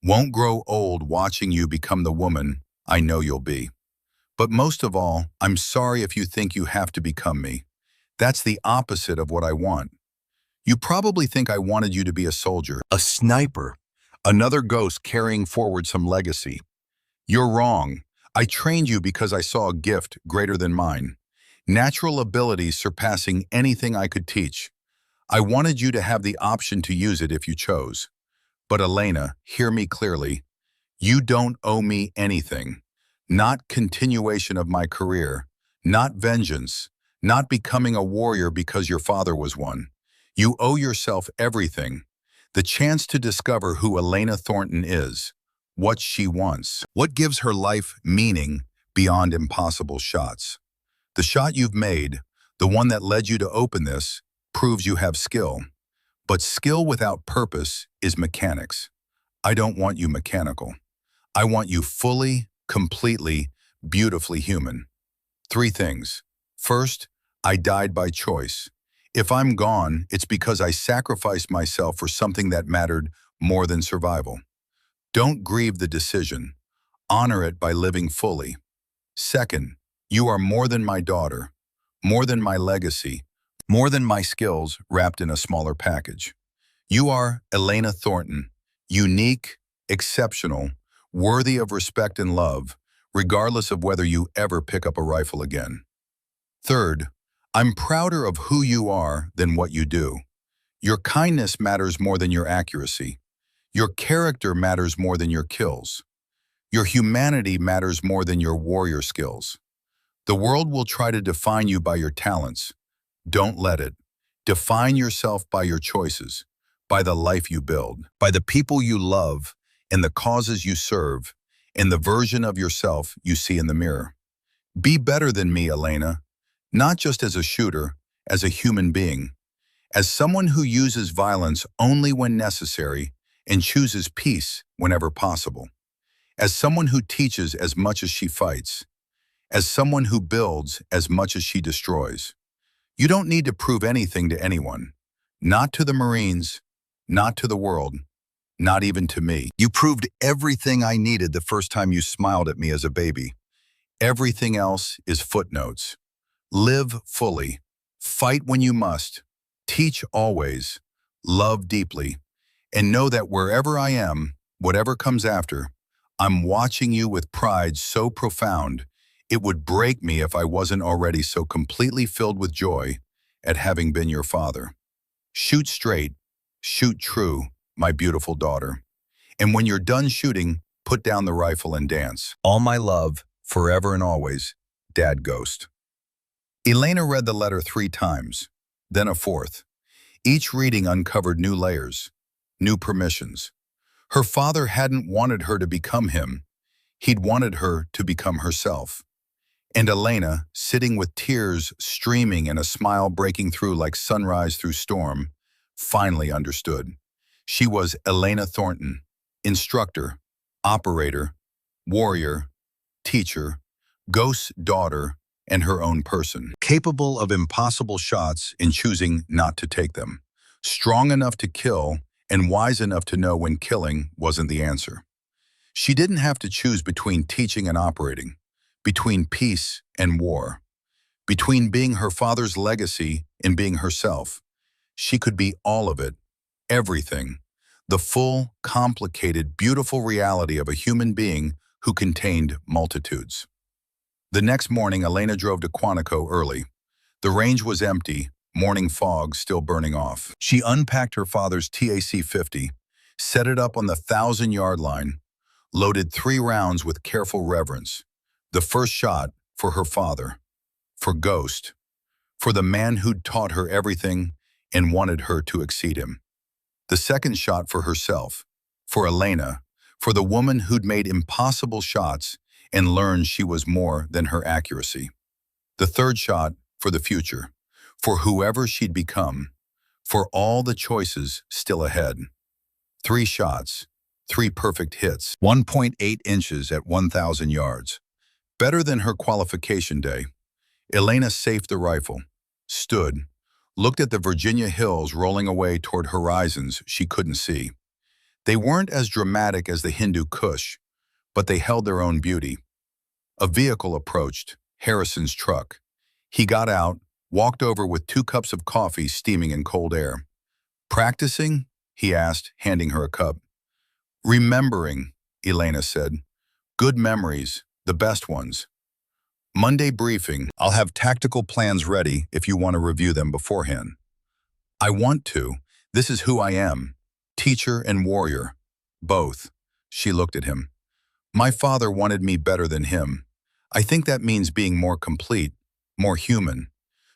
won't grow old watching you become the woman I know you'll be. But most of all, I'm sorry if you think you have to become me. That's the opposite of what I want. You probably think I wanted you to be a soldier, a sniper, another ghost carrying forward some legacy. You're wrong. I trained you because I saw a gift greater than mine, natural abilities surpassing anything I could teach. I wanted you to have the option to use it if you chose. But Elena, hear me clearly. You don't owe me anything. Not continuation of my career, not vengeance, not becoming a warrior because your father was one. You owe yourself everything. The chance to discover who Elena Thornton is, what she wants, what gives her life meaning beyond impossible shots. The shot you've made, the one that led you to open this, proves you have skill. But skill without purpose is mechanics. I don't want you mechanical. I want you fully, completely, beautifully human. 3 things. First, I died by choice. If I'm gone, it's because I sacrificed myself for something that mattered more than survival. Don't grieve the decision. Honor it by living fully. Second, you are more than my daughter, more than my legacy, more than my skills wrapped in a smaller package. You are Elena Thornton, unique, exceptional, worthy of respect and love, regardless of whether you ever pick up a rifle again. Third, I'm prouder of who you are than what you do. Your kindness matters more than your accuracy. Your character matters more than your kills. Your humanity matters more than your warrior skills. The world will try to define you by your talents. Don't let it. Define yourself by your choices, by the life you build, by the people you love, and the causes you serve, and the version of yourself you see in the mirror. Be better than me, Elena, not just as a shooter, as a human being, as someone who uses violence only when necessary and chooses peace whenever possible, as someone who teaches as much as she fights, as someone who builds as much as she destroys. You don't need to prove anything to anyone, not to the Marines, not to the world, not even to me. You proved everything I needed the first time you smiled at me as a baby. Everything else is footnotes. Live fully, fight when you must, teach always, love deeply, and know that wherever I am, whatever comes after, I'm watching you with pride so profound, it would break me if I wasn't already so completely filled with joy at having been your father. Shoot straight, shoot true, my beautiful daughter. And when you're done shooting, put down the rifle and dance. All my love, forever and always, Dad Ghost. Elena read the letter 3 times, then a 4th. Each reading uncovered new layers, new permissions. Her father hadn't wanted her to become him. He'd wanted her to become herself. And Elena, sitting with tears streaming and a smile breaking through like sunrise through storm, finally understood. She was Elena Thornton, instructor, operator, warrior, teacher, ghost's daughter, and her own person. Capable of impossible shots in choosing not to take them. Strong enough to kill and wise enough to know when killing wasn't the answer. She didn't have to choose between teaching and operating, between peace and war, between being her father's legacy and being herself. She could be all of it, everything, the full, complicated, beautiful reality of a human being who contained multitudes. The next morning, Elena drove to Quantico early. The range was empty, morning fog still burning off. She unpacked her father's TAC-50, set it up on the 1,000-yard line, loaded 3 rounds with careful reverence. The first shot for her father, for Ghost, for the man who'd taught her everything and wanted her to exceed him. The second shot for herself, for Elena, for the woman who'd made impossible shots and learned she was more than her accuracy. The third shot for the future, for whoever she'd become, for all the choices still ahead. 3 shots, 3 perfect hits, 1.8 inches at 1,000 yards. Better than her qualification day. Elena safed the rifle, stood, looked at the Virginia hills rolling away toward horizons she couldn't see. They weren't as dramatic as the Hindu Kush, but they held their own beauty. A vehicle approached, Harrison's truck. He got out, walked over with 2 cups of coffee steaming in cold air. "Practicing?" he asked, handing her a cup. "Remembering," Elena said. "Good memories, the best ones. Monday briefing. I'll have tactical plans ready if you want to review them beforehand." "I want to. This is who I am. Teacher and warrior. Both." She looked at him. "My father wanted me better than him. I think that means being more complete, more human.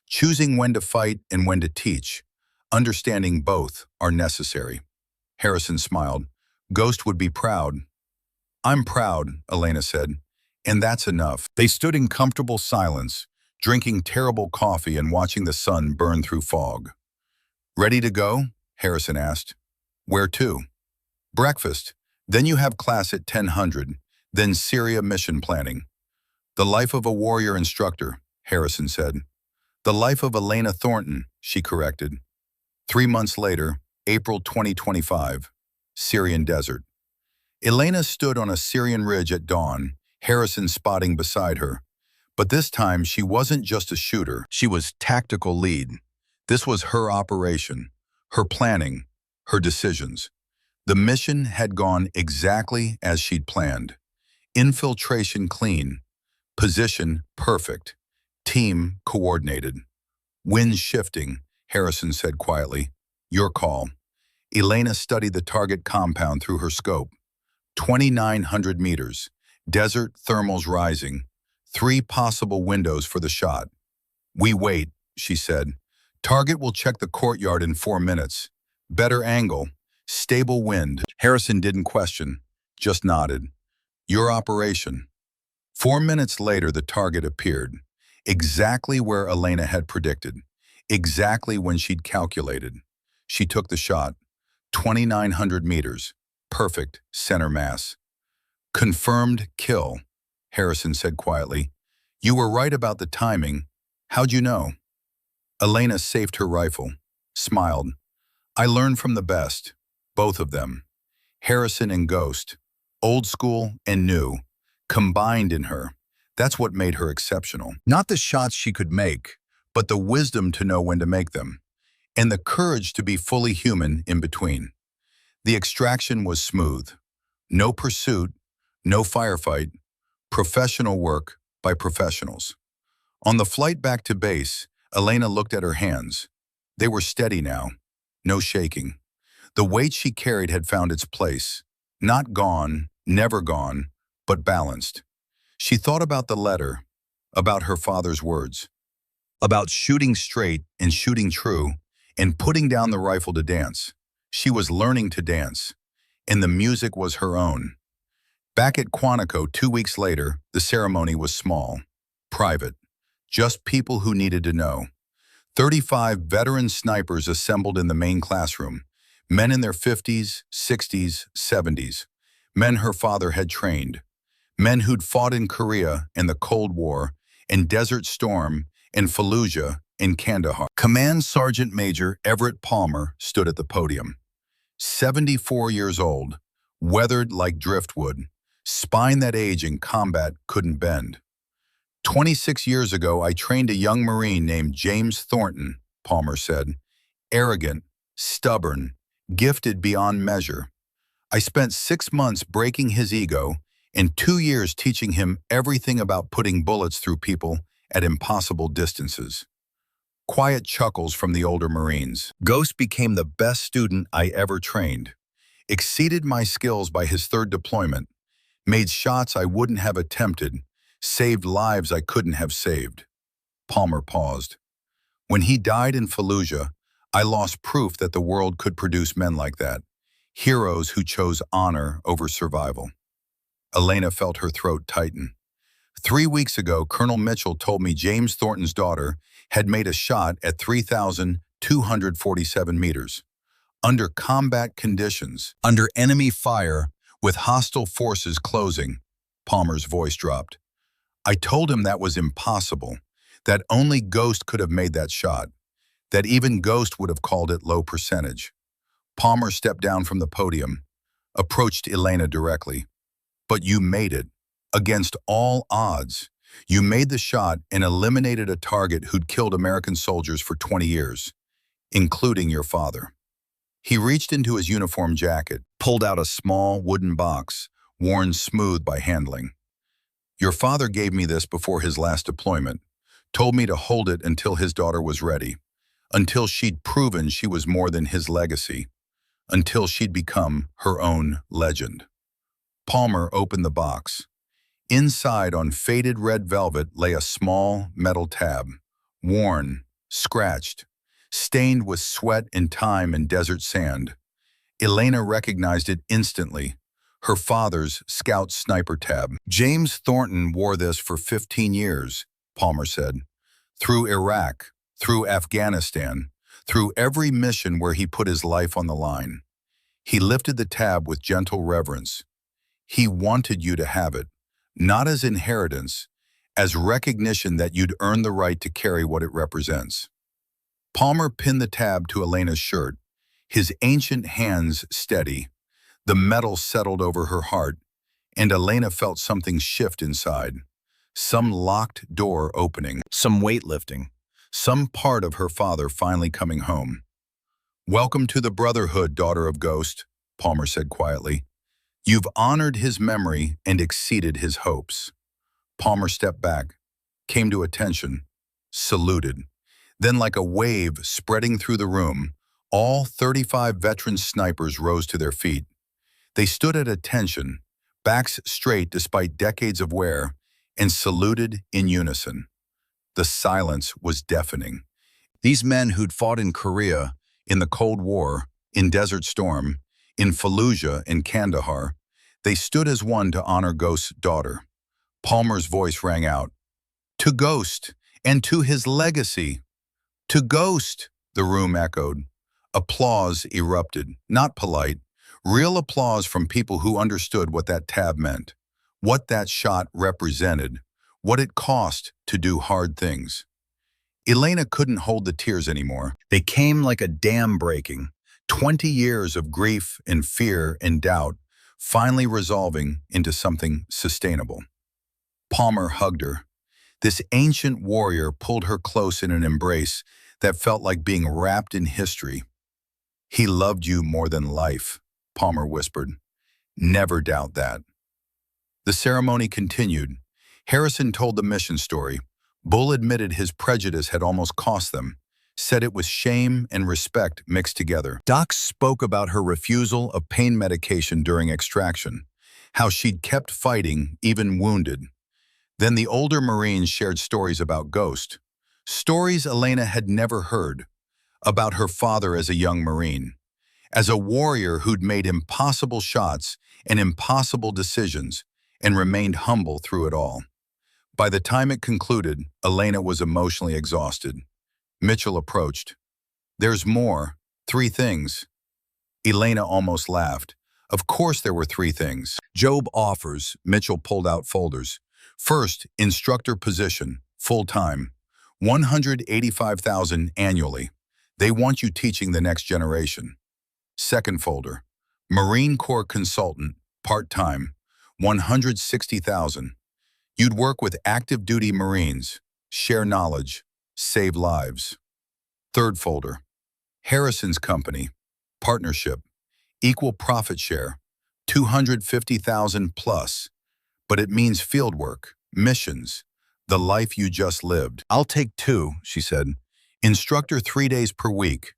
Choosing when to fight and when to teach. Understanding both are necessary." Harrison smiled. "Ghost would be proud." "I'm proud," Elena said. "And that's enough." They stood in comfortable silence, drinking terrible coffee and watching the sun burn through fog. "Ready to go?" Harrison asked. "Where to?" "Breakfast. Then you have class at 10:00, then Syria mission planning." "The life of a warrior instructor," Harrison said. "The life of Elena Thornton," she corrected. 3 months later, April 2025, Syrian desert. Elena stood on a Syrian ridge at dawn, Harrison spotting beside her. But this time she wasn't just a shooter, she was tactical lead. This was her operation, her planning, her decisions. The mission had gone exactly as she'd planned. Infiltration clean, position perfect, team coordinated. "Wind shifting," Harrison said quietly. "Your call." Elena studied the target compound through her scope. 2,900 meters, desert thermals rising, 3 possible windows for the shot. "We wait," she said. "Target will check the courtyard in 4 minutes. Better angle, stable wind." Harrison didn't question, just nodded. "Your operation." 4 minutes later, the target appeared, exactly where Elena had predicted, exactly when she'd calculated. She took the shot, 2,900 meters, perfect center mass. "Confirmed kill," Harrison said quietly. "You were right about the timing. How'd you know?" Elena safed her rifle, smiled. "I learned from the best, both of them. Harrison and Ghost, old school and new, combined in her. That's what made her exceptional. Not the shots she could make, but the wisdom to know when to make them, and the courage to be fully human in between. The extraction was smooth. No pursuit, no firefight, professional work by professionals. On the flight back to base, Elena looked at her hands. They were steady now, no shaking. The weight she carried had found its place. Not gone, never gone, but balanced. She thought about the letter, about her father's words, about shooting straight and shooting true, and putting down the rifle to dance. She was learning to dance, and the music was her own. Back at Quantico 2 weeks later, the ceremony was small, private, just people who needed to know. 35 veteran snipers assembled in the main classroom, men in their 50s, 60s, 70s, men her father had trained, men who'd fought in Korea and the Cold War, in Desert Storm, in Fallujah, in Kandahar. Command Sergeant Major Everett Palmer stood at the podium. 74 years old, weathered like driftwood, spine that age in combat couldn't bend. 26 years ago, I trained a young Marine named James Thornton, Palmer said. Arrogant, stubborn, gifted beyond measure. I spent 6 months breaking his ego and 2 years teaching him everything about putting bullets through people at impossible distances. Quiet chuckles from the older Marines. Ghost became the best student I ever trained, exceeded my skills by his third deployment, made shots I wouldn't have attempted, saved lives I couldn't have saved. Palmer paused. When he died in Fallujah, I lost proof that the world could produce men like that, heroes who chose honor over survival. Elena felt her throat tighten. 3 weeks ago, Colonel Mitchell told me James Thornton's daughter had made a shot at 3,247 meters. Under combat conditions, under enemy fire, with hostile forces closing. Palmer's voice dropped. I told him that was impossible, that only Ghost could have made that shot, that even Ghost would have called it low percentage. Palmer stepped down from the podium, approached Elena directly. But you made it, against all odds. You made the shot and eliminated a target who'd killed American soldiers for 20 years, including your father. He reached into his uniform jacket, pulled out a small wooden box, worn smooth by handling. Your father gave me this before his last deployment, told me to hold it until his daughter was ready, until she'd proven she was more than his legacy, until she'd become her own legend. Palmer opened the box. Inside, on faded red velvet, lay a small metal tab, worn, scratched, stained with sweat and time and desert sand. Elena recognized it instantly, her father's scout sniper tab. James Thornton wore this for 15 years, Palmer said. Through Iraq, through Afghanistan, through every mission where he put his life on the line. He lifted the tab with gentle reverence. He wanted you to have it, not as inheritance, as recognition that you'd earned the right to carry what it represents. Palmer pinned the tab to Elena's shirt, his ancient hands steady. The metal settled over her heart, and Elena felt something shift inside. Some locked door opening, some weight lifting, some part of her father finally coming home. Welcome to the Brotherhood, daughter of Ghost, Palmer said quietly. You've honored his memory and exceeded his hopes. Palmer stepped back, came to attention, saluted. Then, like a wave spreading through the room, all 35 veteran snipers rose to their feet. They stood at attention, backs straight despite decades of wear, and saluted in unison. The silence was deafening. These men who'd fought in Korea, in the Cold War, in Desert Storm, in Fallujah and Kandahar, they stood as one to honor Ghost's daughter. Palmer's voice rang out. To Ghost, and to his legacy. To Ghost, the room echoed. Applause erupted, not polite, real applause from people who understood what that tab meant, what that shot represented, what it cost to do hard things. Elena couldn't hold the tears anymore. They came like a dam breaking. 20 years of grief and fear and doubt, finally resolving into something sustainable. Palmer hugged her. This ancient warrior pulled her close in an embrace that felt like being wrapped in history. He loved you more than life, Palmer whispered. Never doubt that. The ceremony continued. Harrison told the mission story. Bull admitted his prejudice had almost cost them, said it was shame and respect mixed together. Doc spoke about her refusal of pain medication during extraction, how she'd kept fighting, even wounded. Then the older Marines shared stories about Ghost, stories Elena had never heard, about her father as a young Marine, as a warrior who'd made impossible shots and impossible decisions and remained humble through it all. By the time it concluded, Elena was emotionally exhausted. Mitchell approached. There's more. 3 things. Elena almost laughed. Of course there were 3 things. Job offers. Mitchell pulled out folders. First, instructor position, full-time. $185,000 annually. They want you teaching the next generation. Second folder, Marine Corps consultant, part-time, $160,000. You'd work with active duty Marines, share knowledge, save lives. Third folder, Harrison's company, partnership, equal profit share, $250,000 plus, but it means field work, missions, the life you just lived. I'll take 2, she said. Instructor 3 days per week.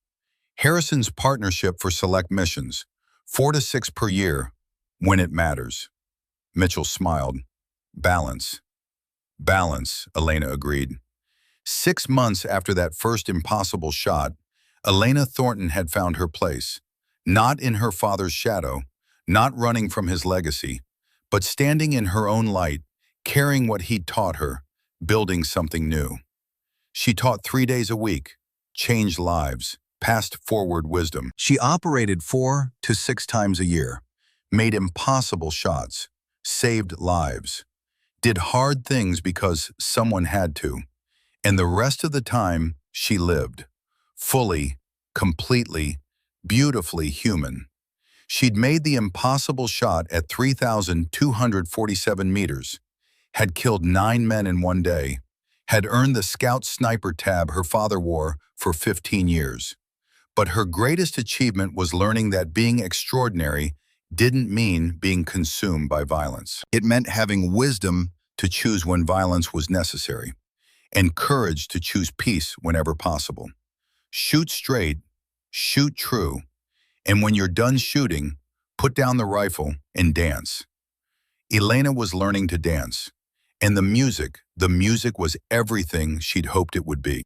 Harrison's partnership for select missions, 4 to 6 per year, when it matters. Mitchell smiled. Balance. Balance, Elena agreed. 6 months after that first impossible shot, Elena Thornton had found her place. Not in her father's shadow, not running from his legacy, but standing in her own light, carrying what he'd taught her, building something new. She taught 3 days a week, changed lives, passed forward wisdom. She operated 4 to 6 times a year, made impossible shots, saved lives, did hard things because someone had to, and the rest of the time she lived, fully, completely, beautifully human. She'd made the impossible shot at 3,247 meters, had killed 9 men in one day, had earned the Scout Sniper tab her father wore for 15 years. But her greatest achievement was learning that being extraordinary didn't mean being consumed by violence. It meant having wisdom to choose when violence was necessary, and courage to choose peace whenever possible. Shoot straight, shoot true, and when you're done shooting, put down the rifle and dance. Elena was learning to dance, and the music was everything she'd hoped it would be.